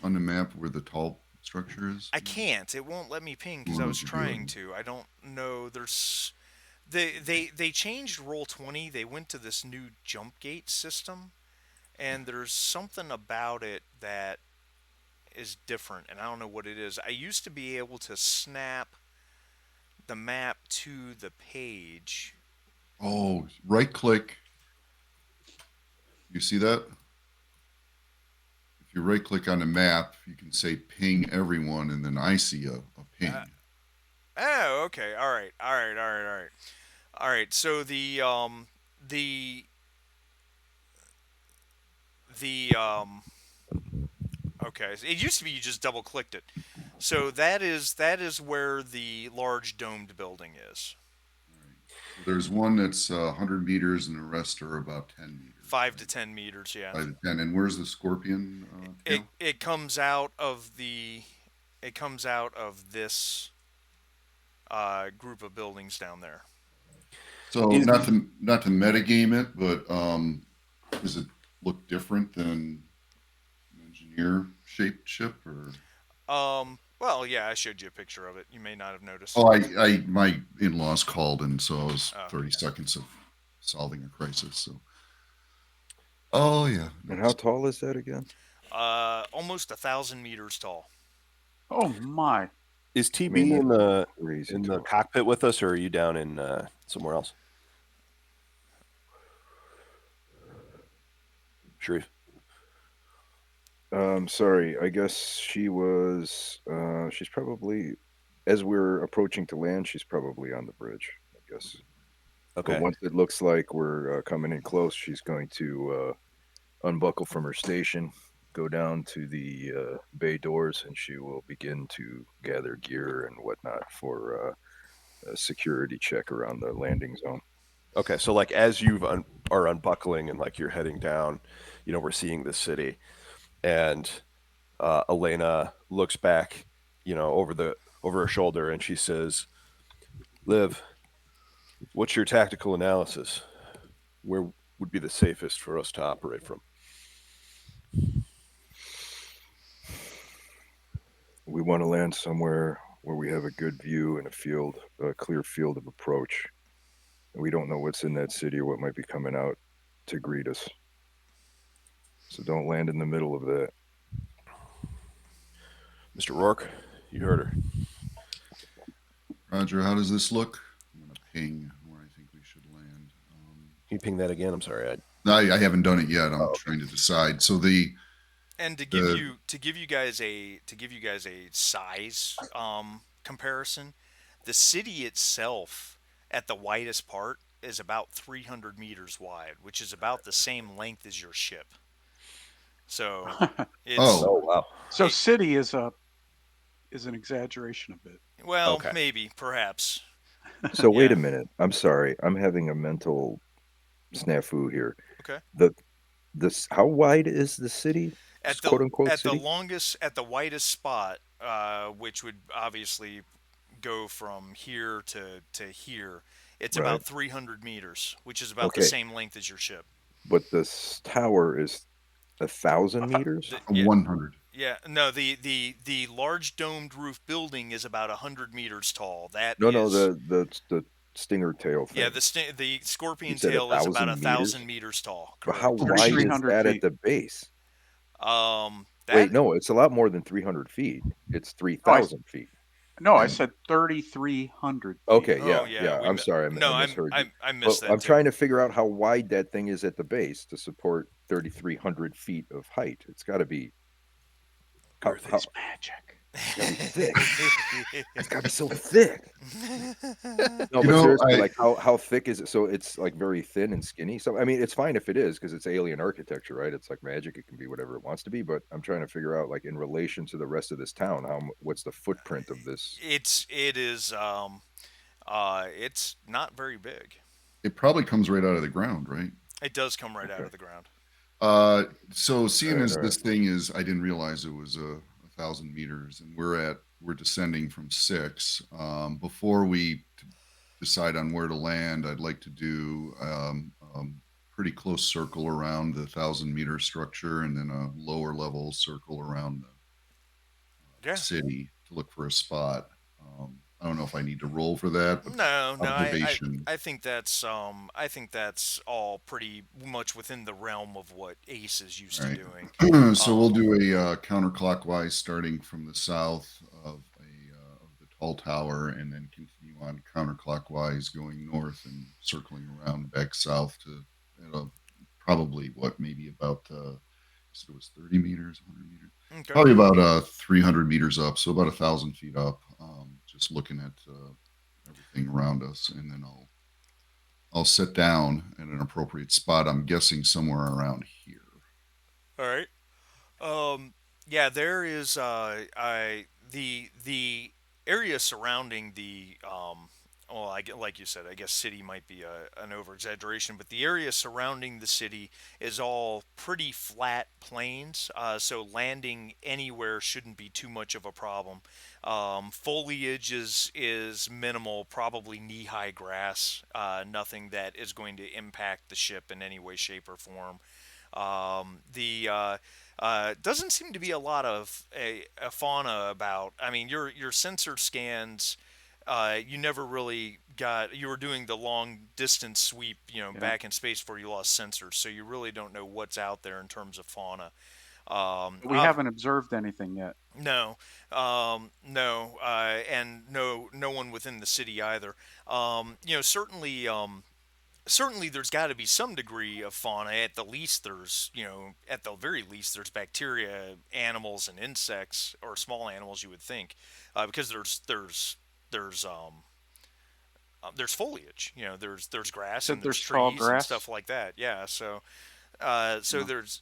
the map where the tall structure is? I can't. It won't let me ping I because I wonder was if you do it. trying to. I don't know. They changed roll 20. They went to this new jump gate system, and there's something about it that is different, and I don't know what it is. I used to be able to snap the map to the page. Oh, right click. You see that? If you right click on the map, you can say ping everyone, and then I see a Uh, ping. oh, okay. All right. All right. All right. All right. All right. So the the okay. It used to be you just double clicked it. So that is where the large domed building is. So there's one that's 100 meters, and the rest are about 10 meters, 5 to 10 meters. Yeah. right? 5 to 10. And where's the scorpion It tail? it comes out of the it comes out of this group of buildings down there. So Is not to metagame it, but does it look different than an engineer shaped ship? Or Well, yeah, I showed you a picture of it. You may not have noticed. oh, I my in-laws called, and so I was Oh, 30 seconds of solving a crisis. So oh yeah, And how nice. tall is that again? almost 1,000 meters tall. Oh my! Is I mean, TB that's in the crazy in the tall. cockpit with us, or are you down in somewhere else? Sharif. Sorry. I guess she was. She's probably, as we're approaching to land, she's probably on the bridge. I guess. But Okay. once it looks like we're coming in close, she's going to unbuckle from her station, go down to the bay doors, and she will begin to gather gear and whatnot for a security check around the landing zone. Okay. So like as you are unbuckling and like you're heading down, we're seeing the city, and Elena looks back, over her shoulder, and she says, "Liv, what's your tactical analysis? Where would be the safest for us to operate from?" We want to land somewhere where we have a good view and a clear field of approach. And we don't know what's in that city or what might be coming out to greet us. So don't land in the middle of that. Mr. Rourke, you heard her. Roger, how does this look? I'm gonna ping where I think we should land. Can you ping that again? I'm sorry. I haven't done it yet. I'm trying to decide. So And the to give you guys a size comparison, the city itself at the widest part is about 300 meters wide, which is about the same length as your ship. So it's oh Oh, wow. So it, city is an exaggeration a bit. well, Okay. maybe, perhaps. So wait a Yeah. minute. I'm sorry. I'm having a mental snafu here. Okay. The this How wide is the city? At the Quote unquote city? at the widest spot, which would obviously go from here to here, it's Right. about 300 meters, which is about the Okay. same length as your ship. But this tower is 1,000 meters? Yeah, 100. yeah. No, the large domed roof building is about 100 meters tall. That No, no, is, the stinger tail yeah. thing. The You scorpion said a tail is about a thousand thousand meters? meters tall. But how Correct. wide is 3,300 that at feet. the base? That Wait, no, it's a lot more than 300 feet. It's No, 3,000 feet. I Yeah. said 3,300 feet. Okay, Oh yeah, yeah, yeah. I'm sorry, no, I misheard you. I But missed that I'm too. trying to figure out how wide that thing is at the base to support 3,300 feet of height. It's got to be how Earth how It's magic. It's gotta be thick. It's gotta be so thick. No, You but know, seriously, I like how thick is it? So it's like very thin and skinny. So I mean, it's fine if it is because it's alien architecture, right? It's like magic; it can be whatever it wants to be. But I'm trying to figure out, like, in relation to the rest of this town, what's the footprint of this? it's not very big. it probably comes right out of the ground, right? It does come right out Okay, of the ground. So seeing as all right. this thing is, I didn't realize it was 1,000 meters, and we're descending from six. Before we decide on where to land, I'd like to do pretty close circle around the 1,000 meter structure, and then a lower level circle around the Yeah. city to look for a spot. I don't know if I need to roll for that, but No, no, observation. I think that's all pretty much within the realm of what Ace is All used to right. doing. So we'll Um, do a counterclockwise starting from the south of the tall tower, and then continue on counterclockwise, going north and circling around back south to probably what maybe about so it was 30 meters, 100 meters, okay. probably about 300 meters up, so about 1,000 feet up. Just looking at everything around us, and then I'll sit down at an appropriate spot. I'm guessing somewhere around here. All right. Yeah, there is the area surrounding the well, like you said, I guess city might be an over exaggeration, but the area surrounding the city is all pretty flat plains. So landing anywhere shouldn't be too much of a problem. Foliage is minimal, probably knee high grass. Nothing that is going to impact the ship in any way, shape, or form. The Doesn't seem to be a lot of a fauna about. I mean, your sensor scans. You never really got. You were doing the long distance sweep, Yeah. back in space before you lost sensors, so you really don't know what's out there in terms of fauna. But we Uh, haven't observed anything yet. no, no, and no one within the city either. Certainly. Certainly there's got to be some degree of fauna. At the least there's at the very least there's bacteria, animals, and insects, or small animals, you would think, because there's foliage. There's grass and Said there's there's tall trees and grass. stuff like that. Yeah, so Yeah.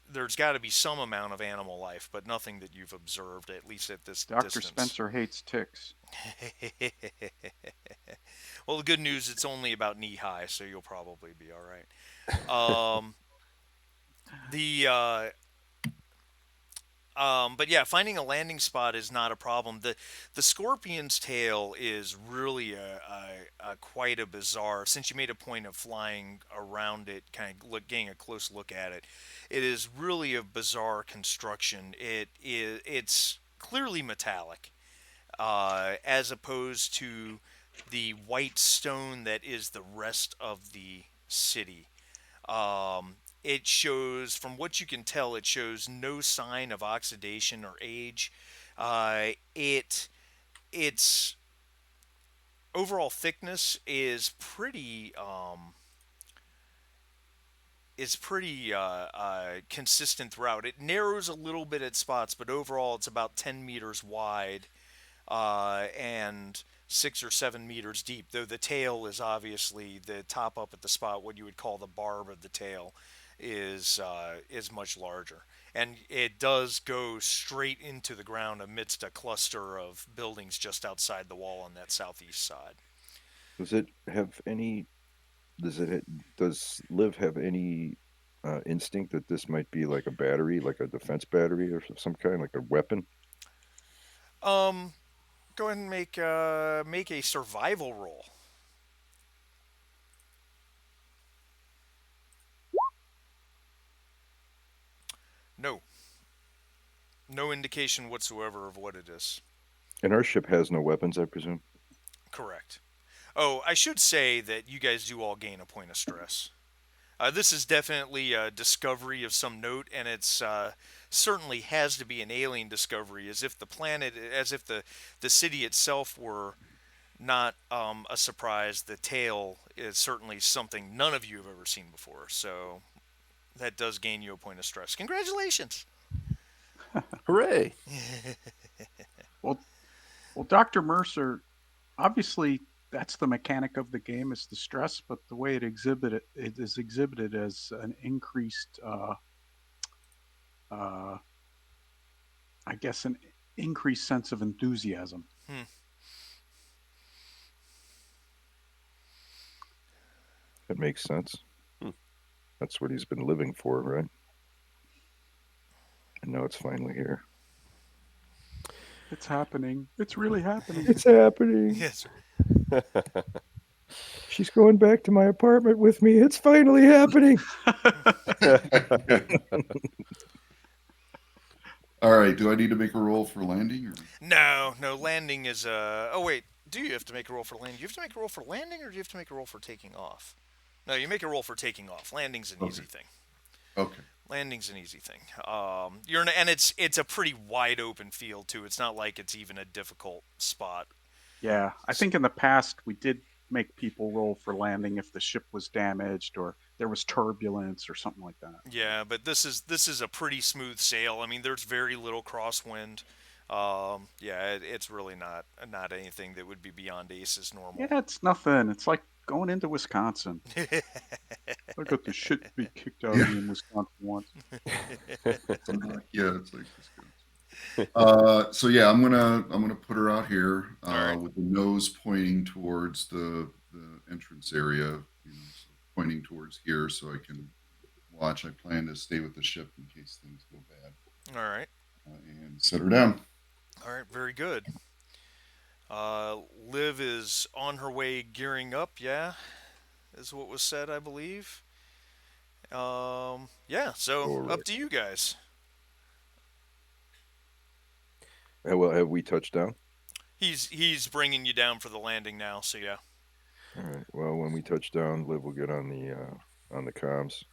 there's got to be some amount of animal life, but nothing that you've observed, at least at this Dr. distance. Spencer hates ticks. Well, the good news, it's only about knee high, so you'll probably be all right. Um, the but yeah, finding a landing spot is not a problem. The scorpion's tail is really a quite a bizarre. Since you made a point of flying around it, kind of getting a close look at it, it is really a bizarre construction. It's clearly metallic, as opposed to the white stone that is the rest of the city. It shows, from what you can tell, it shows no sign of oxidation or age. Its overall thickness is pretty consistent throughout. It narrows a little bit at spots, but overall it's about 10 meters wide, and 6 or 7 meters deep. Though the tail is obviously the top up at the spot, what you would call the barb of the tail, is much larger, and it does go straight into the ground amidst a cluster of buildings just outside the wall on that southeast side. Does it have any? Does Liv have any instinct that this might be like a battery, like a defense battery or some kind, like a weapon? Um, Go ahead and make a survival roll. No, no indication whatsoever of what it is. And our ship has no weapons, I presume. Correct. Oh, I should say that you guys do all gain a point of stress. This is definitely a discovery of some note, and it's certainly has to be an alien discovery, as if the city itself were not a surprise. The tale is certainly something none of you have ever seen before, so that does gain you a point of stress. Congratulations! Hooray! Well, Dr. Mercer, obviously that's the mechanic of the game is the stress, but the way it is exhibited as an increased, uh, I guess, an increased sense of enthusiasm. Hmm. That makes sense. Hmm. That's what he's been living for, right? And now it's finally here. It's happening. It's really happening. It's happening. Yes. She's going back to my apartment with me. It's finally happening. All right. Do I need to make a roll for landing? Or? No, landing is oh wait, do you have to make a roll for landing? Do you have to make a roll for landing, or do you have to make a roll for taking off? No, you make a roll for taking off. Landing's an easy thing. Okay. Landing's an easy thing. And it's a pretty wide open field too. It's not like it's even a difficult spot. Yeah, I think in the past we did make people roll for landing if the ship was damaged or there was turbulence or something like that. Yeah, but this is a pretty smooth sail. I mean, there's very little crosswind. Yeah, it's really not anything that would be beyond Ace's normal. Yeah, it's nothing. It's like going into Wisconsin. I got the shit be kicked out of me in Wisconsin once. Yeah, it's like this. So yeah, I'm gonna put her out here right. with the nose pointing towards the entrance area, so pointing towards here, so I can watch. I plan to stay with the ship in case things go bad. All right. And set her down. All right. Very good. Liv is on her way, gearing up. Yeah, is what was said, I believe. Yeah. So All up right. to you guys. Well, have we touched down? He's bringing you down for the landing now. So yeah. All right. Well, when we touch down, Liv will get on the comms.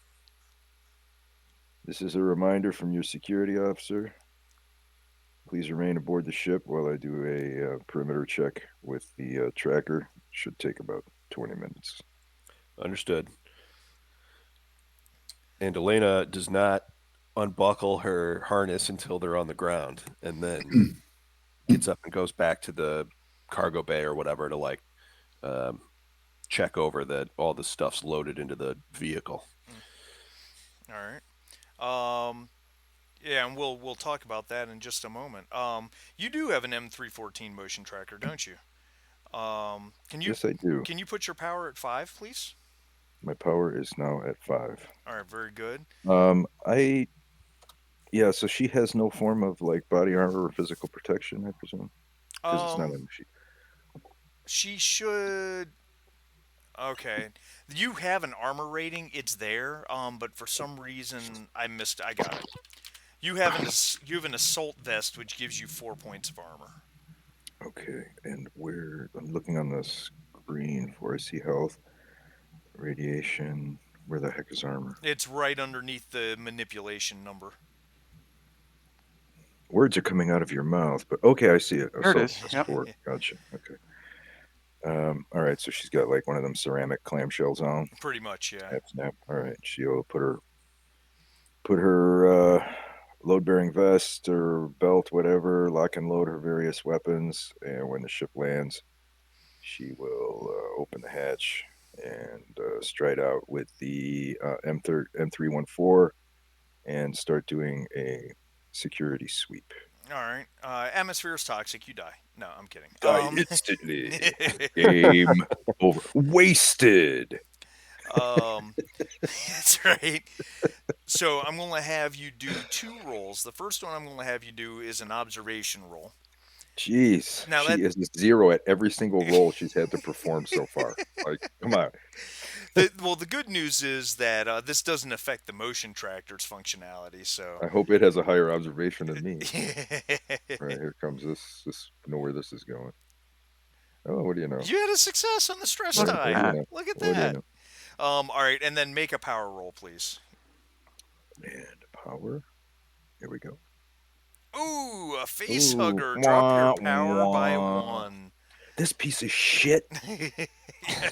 This is a reminder from your security officer. Please remain aboard the ship while I do a perimeter check with the tracker. Should take about 20 minutes. Understood. And Elena does not unbuckle her harness until they're on the ground, and then gets up and goes back to the cargo bay or whatever to check over that all the stuff's loaded into the vehicle. All right. Yeah, and we'll talk about that in just a moment. You do have an M314 motion tracker, don't you? Can you Yes, I do. can you put your power at 5, please? My power is now at 5. All right, very good. So she has no form of like body armor or physical protection, I presume, because it's not a machine. She should. Okay, you have an armor rating. It's there. But for some reason I missed. I got it. You have an assault vest, which gives you 4 points of armor. Okay, and where I'm looking on the screen for I see health, radiation. Where the heck is armor? It's right underneath the manipulation number. Words are coming out of your mouth, but okay, I see it. There it Assault is. Yep. support. Gotcha. Okay. All right, so she's got like one of them ceramic clamshells on. Pretty much, yeah. Snap. All right, she'll put her load-bearing vest or belt, whatever, lock and load her various weapons, and when the ship lands, she will open the hatch and stride out with the M314 and start doing a security sweep. All right. Atmosphere is toxic. You die. No, I'm kidding. Die instantly. Game over. Wasted. That's right. So I'm going to have you do 2 rolls. The first one I'm going to have you do is an observation roll. Jeez, Now she is 0 at every single role she's had to perform so far. Like, come on. The good news is that this doesn't affect the motion tractor's functionality. So I hope it has a higher observation than me. Right, here comes this. Know where this is going. Oh, what do you know? You had a success on the stress Look at die. that. Look at What do you that. know? All right, and then make a power roll, please. And power. Here we go. Ooh, a face Ooh, hugger. Drop your wah, power by wah. 1. This piece of shit.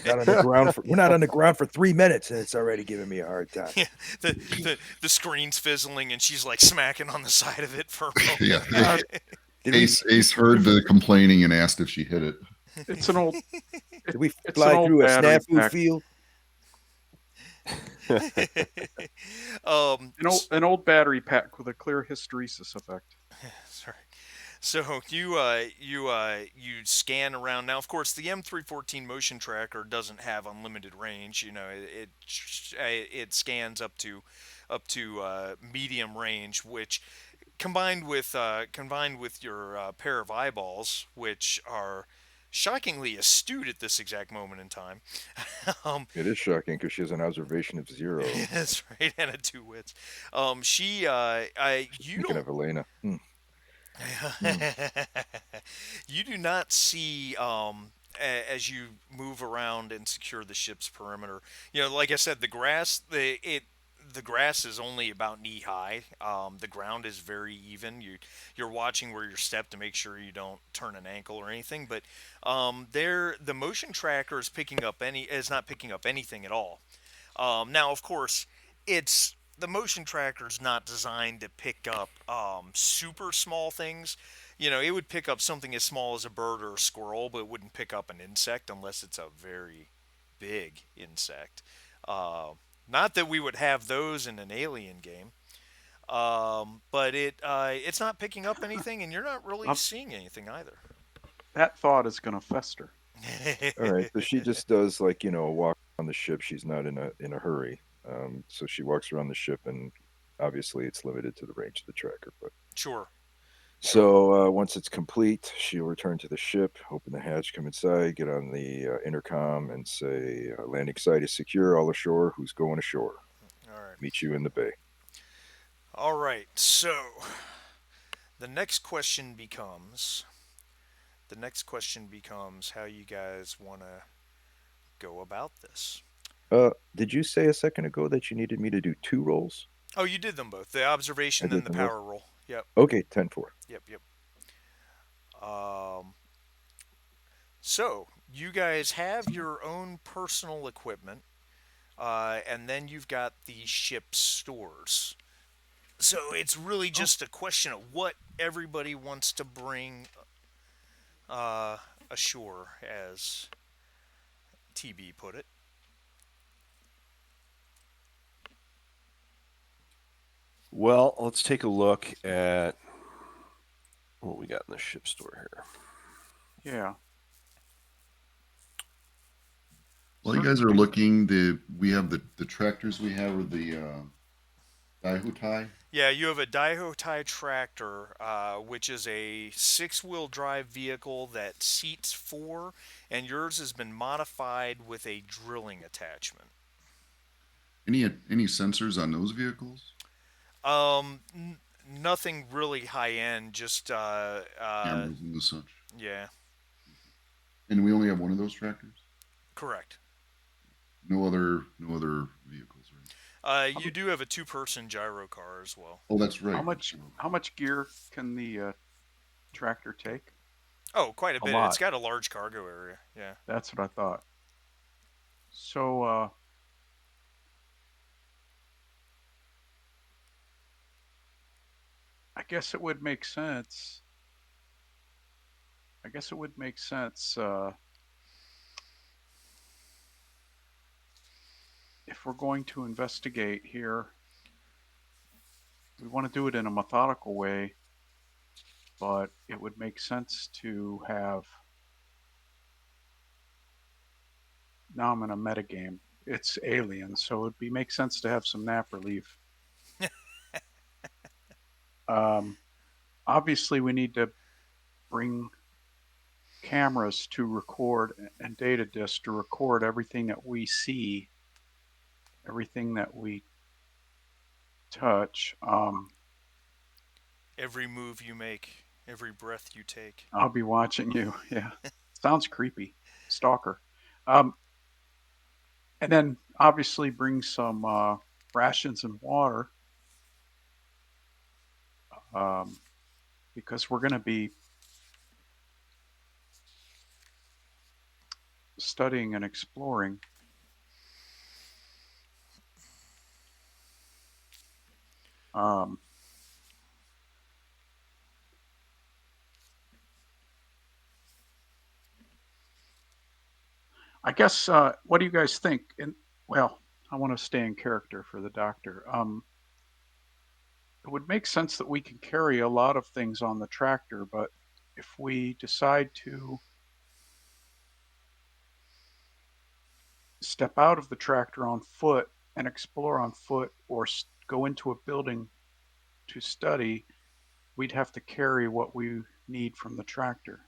Not on the ground we're not on the ground for 3 minutes, and it's already giving me a hard time. Yeah, the screen's fizzling, and she's like smacking on the side of it for a moment. Yeah. Did we Ace heard the complaining and asked if she hit it. It's an old. did we It's an fly old through a battery snafu pack. field? An old battery pack with a clear hysteresis effect. sorry. So you scan around now. Of course, the M314 motion tracker doesn't have unlimited range. You know, it scans up to medium range, which combined with your pair of eyeballs, which are shockingly astute at this exact moment in time. um, It is shocking because she has an observation of 0. that's right, and a two wits. She you Speaking don't of Elena, Hmm. you do not see as you move around and secure the ship's perimeter. You know, like I said, the grass is only about knee high. The ground is very even. You're watching where you step to make sure you don't turn an ankle or anything. But there, the motion tracker is not picking up anything at all. Now, of course, it's the motion tracker is not designed to pick up super small things. You know, it would pick up something as small as a bird or a squirrel, but it wouldn't pick up an insect unless it's a very big insect. Uh, Not that we would have those in an alien game, but it's not picking up anything, and you're not really Um, seeing anything either. that thought is going to fester. All right, so she just does like walk on the ship. She's not in a hurry, so she walks around the ship, and obviously it's limited to the range of the tracker. But Sure. so once it's complete, she'll return to the ship, open the hatch, come inside, get on the intercom, and say, "Landing site is secure. All ashore. Who's going ashore? All right. Meet you in the bay." All right. So the next question becomes how you guys want to go about this. Did you say a second ago that you needed me to do 2 rolls? Oh, you did them both. The I observation, then did the them both. power roll. Yep. Okay, 10-4. Yep. Um, so you guys have your own personal equipment, and then you've got the ship's stores. So it's really just a question of what everybody wants to bring uh, ashore, as TB put it. Well, let's take a look at what we got in the ship store here. Yeah. While you guys are looking, we have the tractors we have are the Daihutai. Yeah, you have a Daihotai tractor, which is a six-wheel drive vehicle that seats four, and yours has been modified with a drilling attachment. Any sensors on those vehicles? Nothing really high end, just Cameras and the such. yeah, And we only have one of those tractors. correct. No other vehicles, right? You do have a two-person gyro car as well. Oh, that's right. How much gear can the tractor take? Oh, quite a A bit. lot. It's got a large cargo area. Yeah. That's what I thought. So I guess it would make sense. If we're going to investigate here, we want to do it in a methodical way, but it would make sense to have. Now I'm in a metagame. It's alien, so it'd make sense to have some nap relief. Obviously, we need to bring cameras to record and data disks to record everything that we see, everything that we touch. Every move you make, every breath you take. I'll be watching you. Yeah, sounds creepy. Stalker. And then obviously bring some rations and water, because we're going to be studying and exploring. I guess. What do you guys think? And well, I want to stay in character for the doctor. It would make sense that we can carry a lot of things on the tractor, but if we decide to step out of the tractor on foot and explore on foot, or go into a building to study, we'd have to carry what we need from the tractor.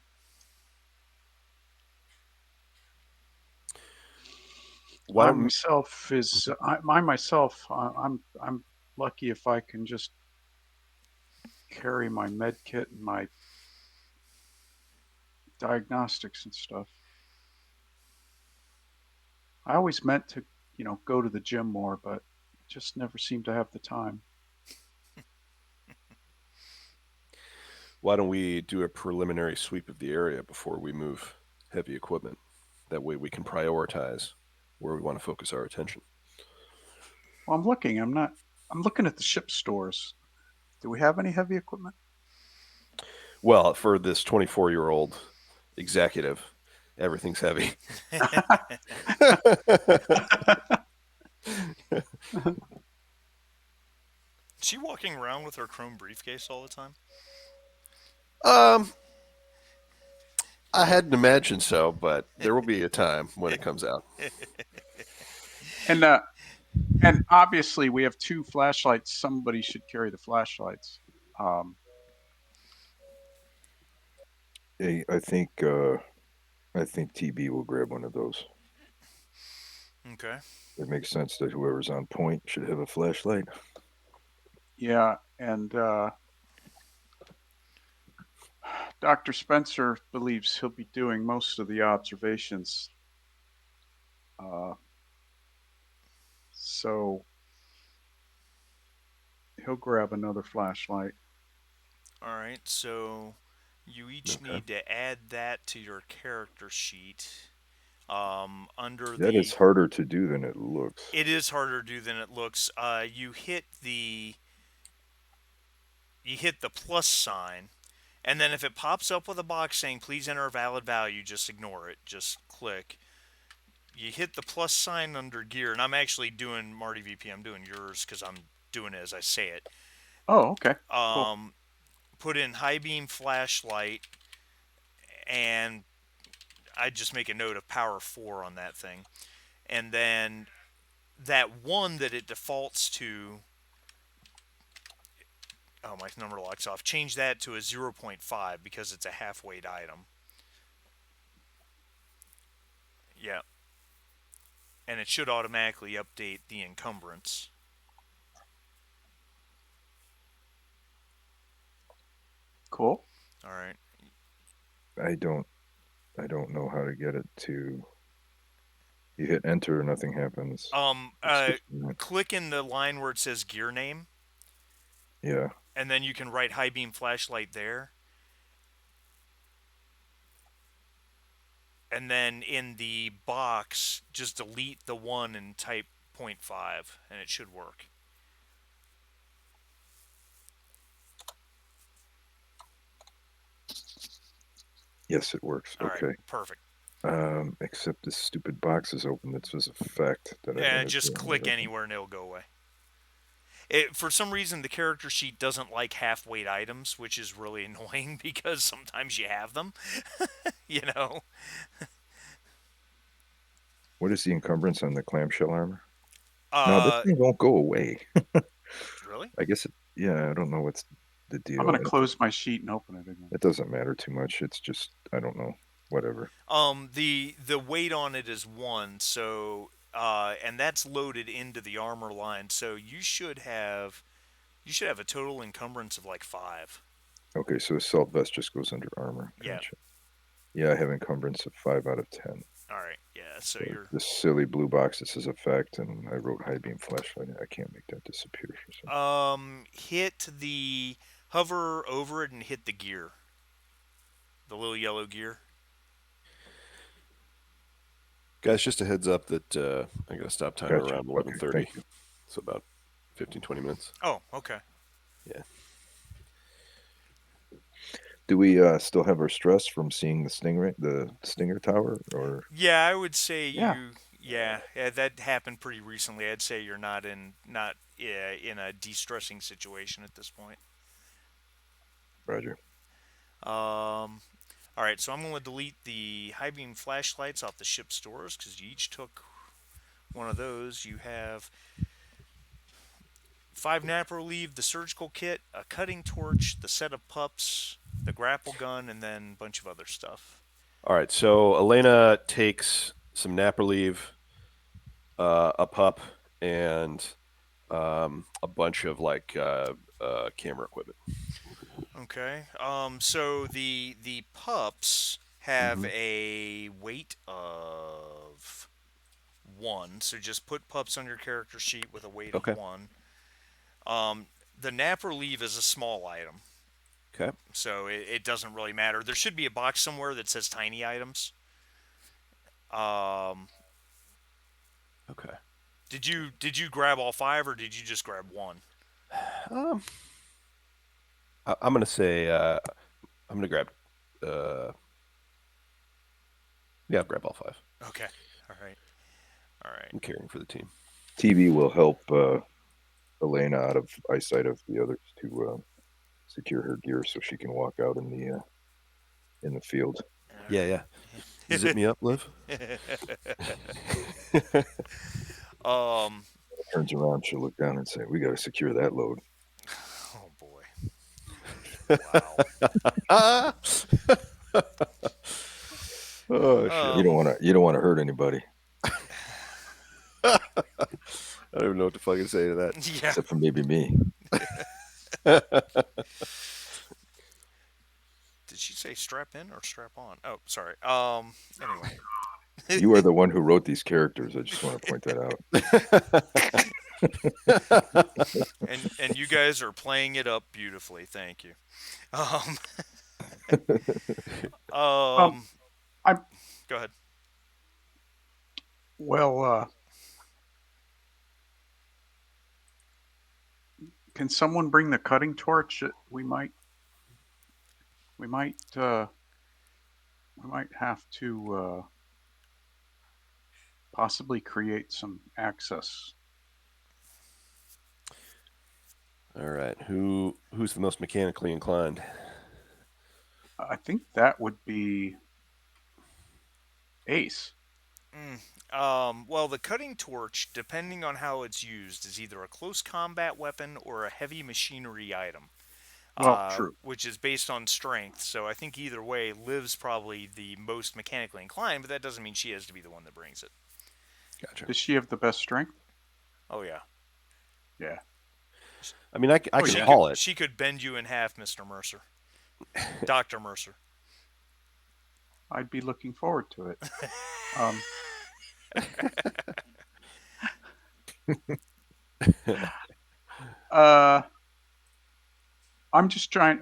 Why don't I myself, I'm lucky if I can just carry my med kit and my diagnostics and stuff. I always meant to, go to the gym more, but just never seem to have the time. why don't we do a preliminary sweep of the area before we move heavy equipment? That way we can prioritize where we want to focus our attention. Well, I'm looking. I'm looking at the ship stores. Do we have any heavy equipment? Well, for this 24-year-old executive, everything's heavy. Is she walking around with her chrome briefcase all the time? um, I hadn't imagined so, but there will be a time when it comes out. And and obviously we have two flashlights. Somebody should carry the flashlights. Um, Hey, I think TB will grab one of those. Okay. It makes sense that whoever's on point should have a flashlight. yeah, and Dr. Spencer believes he'll be doing most of the observations. Uh, so he'll grab another flashlight. All right. So you each Okay. need to add that to your character sheet. Under That is harder to do than it looks. It is harder to do than it looks. You hit the plus sign, and then if it pops up with a box saying please enter a valid value, just ignore it. Just click. You hit the plus sign under gear, and I'm actually doing Marty VP. I'm doing yours because I'm doing it as I say it. Oh, okay. Cool. Put in high beam flashlight, and I just make a note of power 4 on that thing, and then that one that it defaults to. Oh, my number locks off. Change that to a 0.5 because it's a half-weight item. Yeah. And it should automatically update the encumbrance. Cool. All right. I don't know how to get it to. You hit enter, nothing happens. Click in the line where it says gear name. Yeah. And then you can write high beam flashlight there. And then in the box, just delete the 1 and type 0.5, and it should work. Yes, it works. All okay. right, perfect. Except this stupid box is open that says effect. Yeah, just click anywhere and it'll go away. For some reason, the character sheet doesn't like half-weight items, which is really annoying because sometimes you have them. You know? What is the encumbrance on the clamshell armor? No, this thing won't go away. Really? I guess yeah, I don't know what's the deal. I'm going to close my sheet and open it again. It doesn't matter too much. It's just, I don't know. Whatever. The weight on it is 1, so and that's loaded into the armor line, so you should have a total encumbrance of like 5. Okay, so assault vest just goes under armor. Gotcha. Yeah, I have encumbrance of 5 out of 10. All right, yeah. So you're this silly blue box that says effect, and I wrote high beam flashlight. I can't make that disappear for some. Hit the hover over it and hit the gear, the little yellow gear. Guys, just a heads up that I got to stop time around 11:30. Okay, so about 15, 20 minutes. Oh, okay. Yeah. Do we still have our stress from seeing the Stinger Tower, or Yeah, I would say Yeah. you. Yeah, yeah, that happened pretty recently. I'd say you're not in a de-stressing situation at this point. Roger? All right, so I'm going to delete the high beam flashlights off the ship stores because you each took one of those. You have five nap relief, the surgical kit, a cutting torch, the set of pups, the grapple gun, and then a bunch of other stuff. All right, so Elena takes some nap relief, a pup, and a bunch of camera equipment. Okay. So the pups have Mm-hmm. a weight of one. So just put pups on your character sheet with a weight of Okay. one. Um, the nap relief is a small item, Okay. so it doesn't really matter. There should be a box somewhere that says tiny items. Um, Okay. did you grab all five or did you just grab one? Um, I'm gonna say I'm gonna grab. Uh, yeah, grab all five. Okay. All right. All right. I'm caring for the team. TV will help Elena out of eyesight of the others to secure her gear so she can walk out in the field. Yeah, yeah. Zip me up, Liv. um. Turns around, she'll look down and say, "We got to secure that load." Oh boy. Wow. Ah! Oh shit! You Um. don't want to. You don't want to hurt anybody, I don't even know what to fucking say to that. Yeah. except for maybe me. Did she say strap in or strap on? Oh, sorry. Anyway. You are the one who wrote these characters. I just want to point that out. And you guys are playing it up beautifully. Thank you. Um. Um, um. I Go ahead. well, can someone bring the cutting torch? We might, we might have to possibly create some access. All right. Who's the most mechanically inclined? I think that would be Ace. Well, the cutting torch, depending on how it's used, is either a close combat weapon or a heavy machinery item, Well, true. which is based on strength. So I think either way, Liv's probably the most mechanically inclined, but that doesn't mean she has to be the one that brings it. Gotcha. Does she have the best strength? Oh yeah. Yeah. I mean, I Oh, can yeah. haul it. She could bend you in half, Mr. Mercer. Dr. Mercer. I'd be looking forward to it. Um, uh, I'm just trying.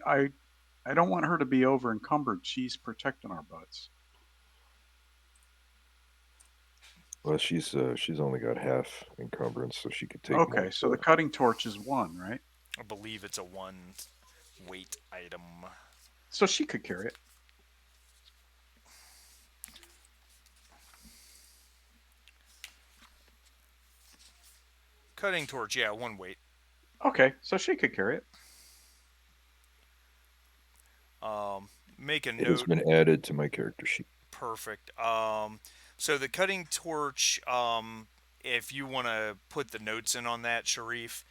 I don't want her to be over encumbered. She's protecting our butts. Well, she's only got half encumbrance, so she could take Okay, most. so the cutting torch is one, right? I believe it's a one weight item. So she could carry it. Cutting torch, yeah, one weight. Okay, so she could carry it. Make a It has note. been added to my character sheet. Perfect. So the cutting torch, if you want to put the notes in on that, Sharif,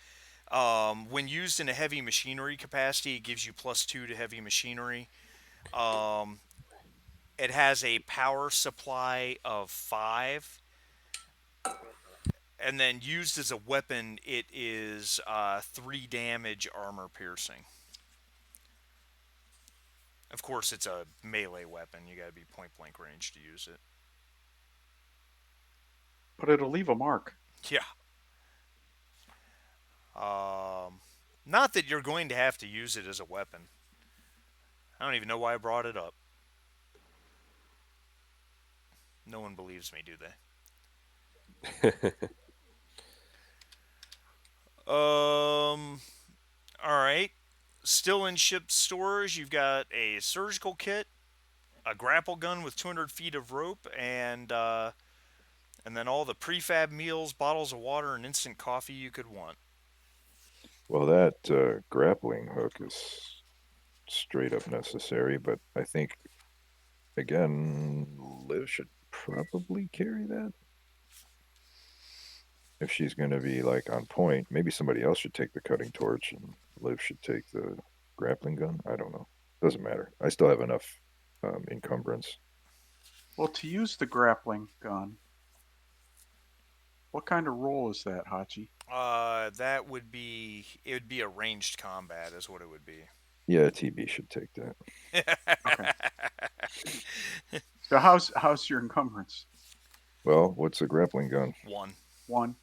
when used in a heavy machinery capacity, it gives you +2 to heavy machinery. Um, it has a power supply of 5, and then used as a weapon, it is 3 damage armor piercing. Of course, it's a melee weapon. You got to be point blank range to use it. But it'll leave a mark. Yeah. Not that you're going to have to use it as a weapon. I don't even know why I brought it up. No one believes me, do they? All right. Still in ship stores, you've got a surgical kit, a grapple gun with 200 feet of rope, and then all the prefab meals, bottles of water, and instant coffee you could want. Well, that grappling hook is straight up necessary, but I think again, Liv should probably carry that if she's going to be like on point. Maybe somebody else should take the cutting torch and Liv should take the grappling gun. I don't know. Doesn't matter. I still have enough encumbrance. Well, to use the grappling gun, what kind of roll is that, Hachi? That would be it would be a ranged combat is what it would be. Yeah, TB should take that. Okay. So how's your encumbrance? Well, what's a grappling gun? One. One.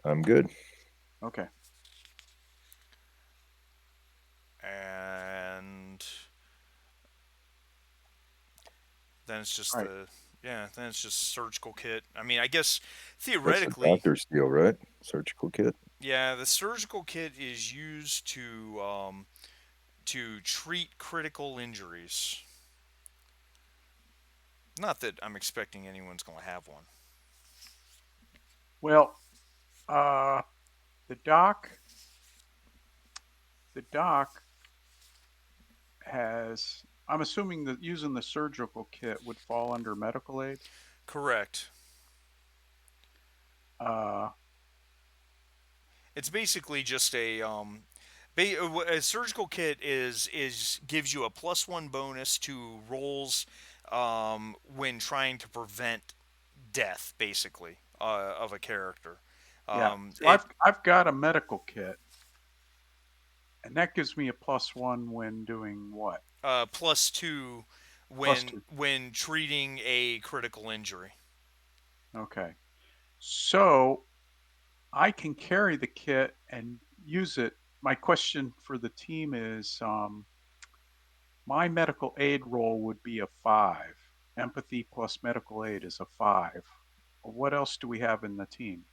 I'm good. Okay. And then it's just All right. then it's just surgical kit. I mean, I guess That's the theoretically, doctor's deal, right? Surgical kit. yeah, the surgical kit is used to treat critical injuries. Not that I'm expecting anyone's going to have one. Well, uh, the doc, the doc has. I'm assuming that using the surgical kit would fall under medical aid. Correct. Uh, It's basically just a surgical kit is gives you a +1 bonus to rolls when trying to prevent death, basically, of a character. yeah. Um, So it I've got a medical kit, and that gives me a +1 when doing what? +2 Plus when two. treating a critical injury. Okay. So I can carry the kit and use it. My question for the team is my medical aid roll would be a 5. Empathy plus medical aid is a 5. What else do we have in the team?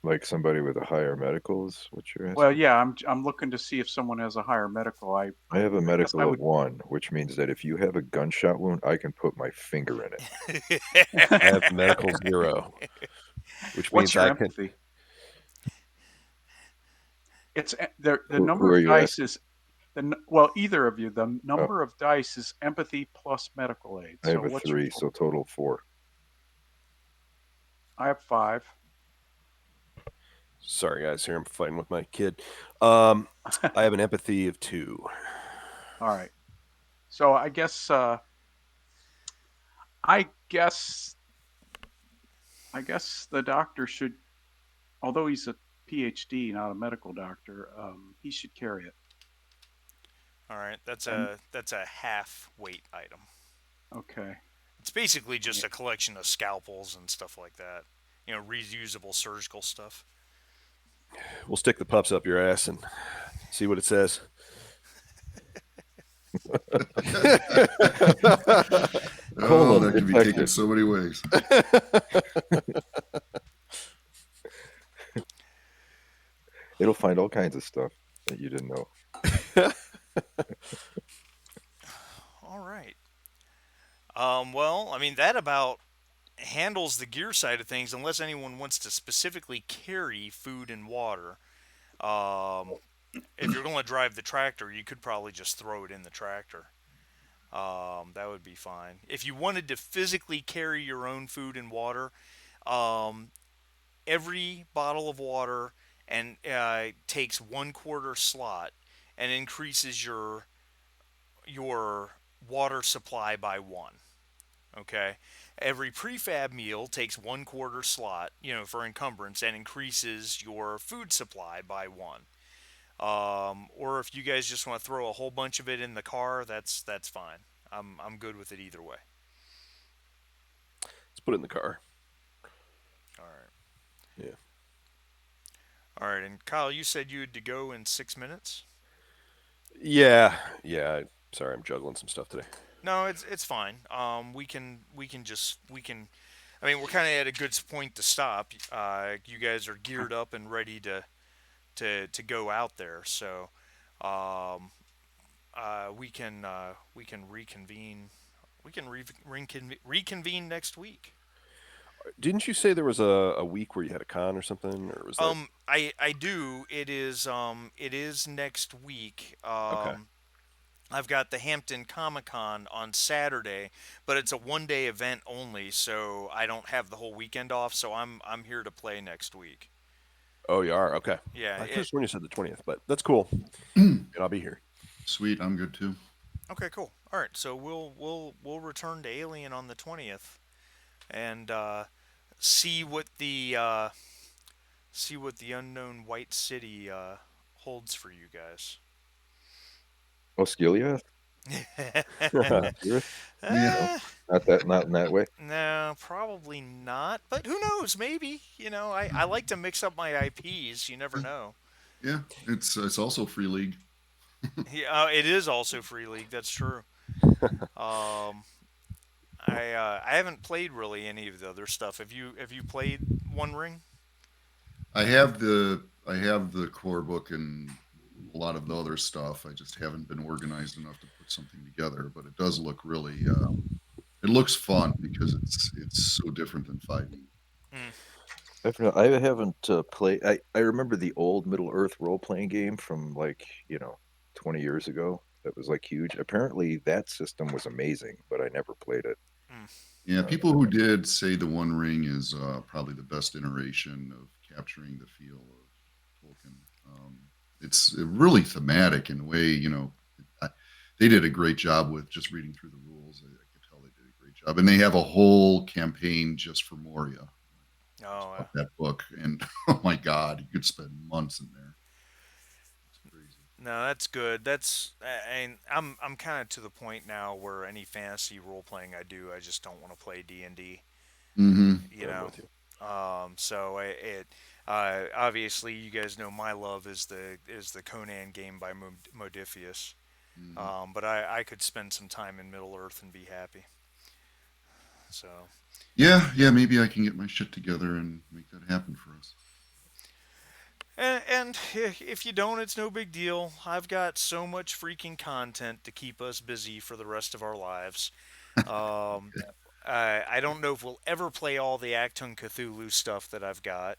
Like somebody with a higher medical is what you're Well, asking? yeah, I'm looking to see if someone has a higher medical. I have a I guess I medical of would. 1, which means that if you have a gunshot wound, I can put my finger in it. I have medical 0, which What's means your I can. empathy? It's the Who number are of you dice asking? is well, either of you. The Oh, number of dice is empathy plus medical aid. I So have a what's your 3, so total 4. I have 5. Sorry, guys. Here I'm fighting with my kid. I have an empathy of 2. All right. So I guess I guess the doctor should, although he's a PhD, not a medical doctor, he should carry it. All right, And that's a half weight item. okay, It's basically just yeah. a collection of scalpels and stuff like that. Reusable surgical stuff. We'll stick the pups up your ass and see what it says. Oh, Colon that could be taken detected. so many ways. It'll find all kinds of stuff that you didn't know. All right. Well, I mean that about handles the gear side of things, unless anyone wants to specifically carry food and water. Um, if you're going to drive the tractor, you could probably just throw it in the tractor. That would be fine. If you wanted to physically carry your own food and water, um, every bottle of water and takes 1/4 slot and increases your water supply by 1. Okay, every prefab meal takes 1/4 slot, for encumbrance, and increases your food supply by 1. Or if you guys just want to throw a whole bunch of it in the car, that's fine. I'm good with it either way. Let's put it in the car. All right. Yeah. All right. And Kyle, you said you had to go in 6 minutes. Yeah. Yeah. Sorry, I'm juggling some stuff today. No, it's fine. We can I mean, we're kind of at a good point to stop. You guys are geared up and ready to go out there. So um, we can reconvene. We can reconvene next week. Didn't you say there was a week where you had a con or something, or was that I do. It is next week. okay? I've got the Hampton Comic Con on Saturday, but it's a 1 day event only, so I don't have the whole weekend off. So I'm here to play next week. Oh, you are okay. Yeah. I could have sworn you said the 20th, but that's cool, and I'll be here. Sweet, I'm good too. Okay. Cool. All right. So we'll return to Alien on the 20th and see what the see what the unknown White City holds for you guys. Oh, Skiliath? Serious? Yeah, Eh, Not in that way. no, probably not. But who knows? Maybe. I like to mix up my IPs. You never know. yeah. It's also free league. Yeah, it is also free league. That's true. Um, I haven't played really any of the other stuff. Have you played One Ring? I have the core book and a lot of the other stuff. I just haven't been organized enough to put something together. But it does look really. It looks fun because it's so different than 5e. Mm, I haven't played. I remember the old Middle Earth role playing game from like 20 years ago. That was like huge. Apparently, that system was amazing, but I never played it. mm. Yeah, people who did say the One Ring is probably the best iteration of capturing the feel of Tolkien. It's really thematic in a way. I, they did a great job with just reading through the rules. I could tell they did a great job, and they have a whole campaign just for Moria. Just Oh, bought that book, and oh my God, you could spend months in there. It's crazy. no, that's good. And I'm kind of to the point now where any fantasy role playing I do, I just don't want to play D&D. Mm-hmm. You I'm know, with you. so obviously you guys know my love is the Conan game by Modifius. Mm-hmm. But I could spend some time in Middle Earth and be happy. So Yeah. Maybe I can get my shit together and make that happen for us. and if you don't, it's no big deal. I've got so much freaking content to keep us busy for the rest of our lives. Um, I don't know if we'll ever play all the Actung Cthulhu stuff that I've got.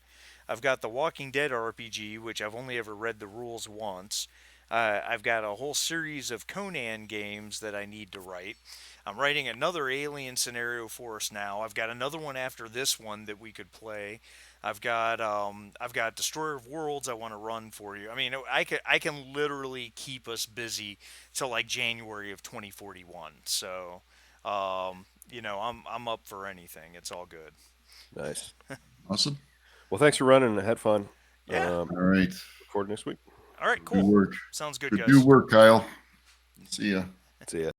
I've got the Walking Dead RPG, which I've only ever read the rules once. I've got a whole series of Conan games that I need to write. I'm writing another Alien scenario for us now. I've got another one after this one that we could play. I've got Destroyer of Worlds I want to run for you. I mean, I can literally keep us busy till like January of 2041. So I'm up for anything. It's all good. Nice. Awesome. Well, thanks for running. I had fun. Yeah. All right. Look forward to next week. All right. Good Cool. work. Sounds good, Good guys. work, Kyle. See ya. See ya.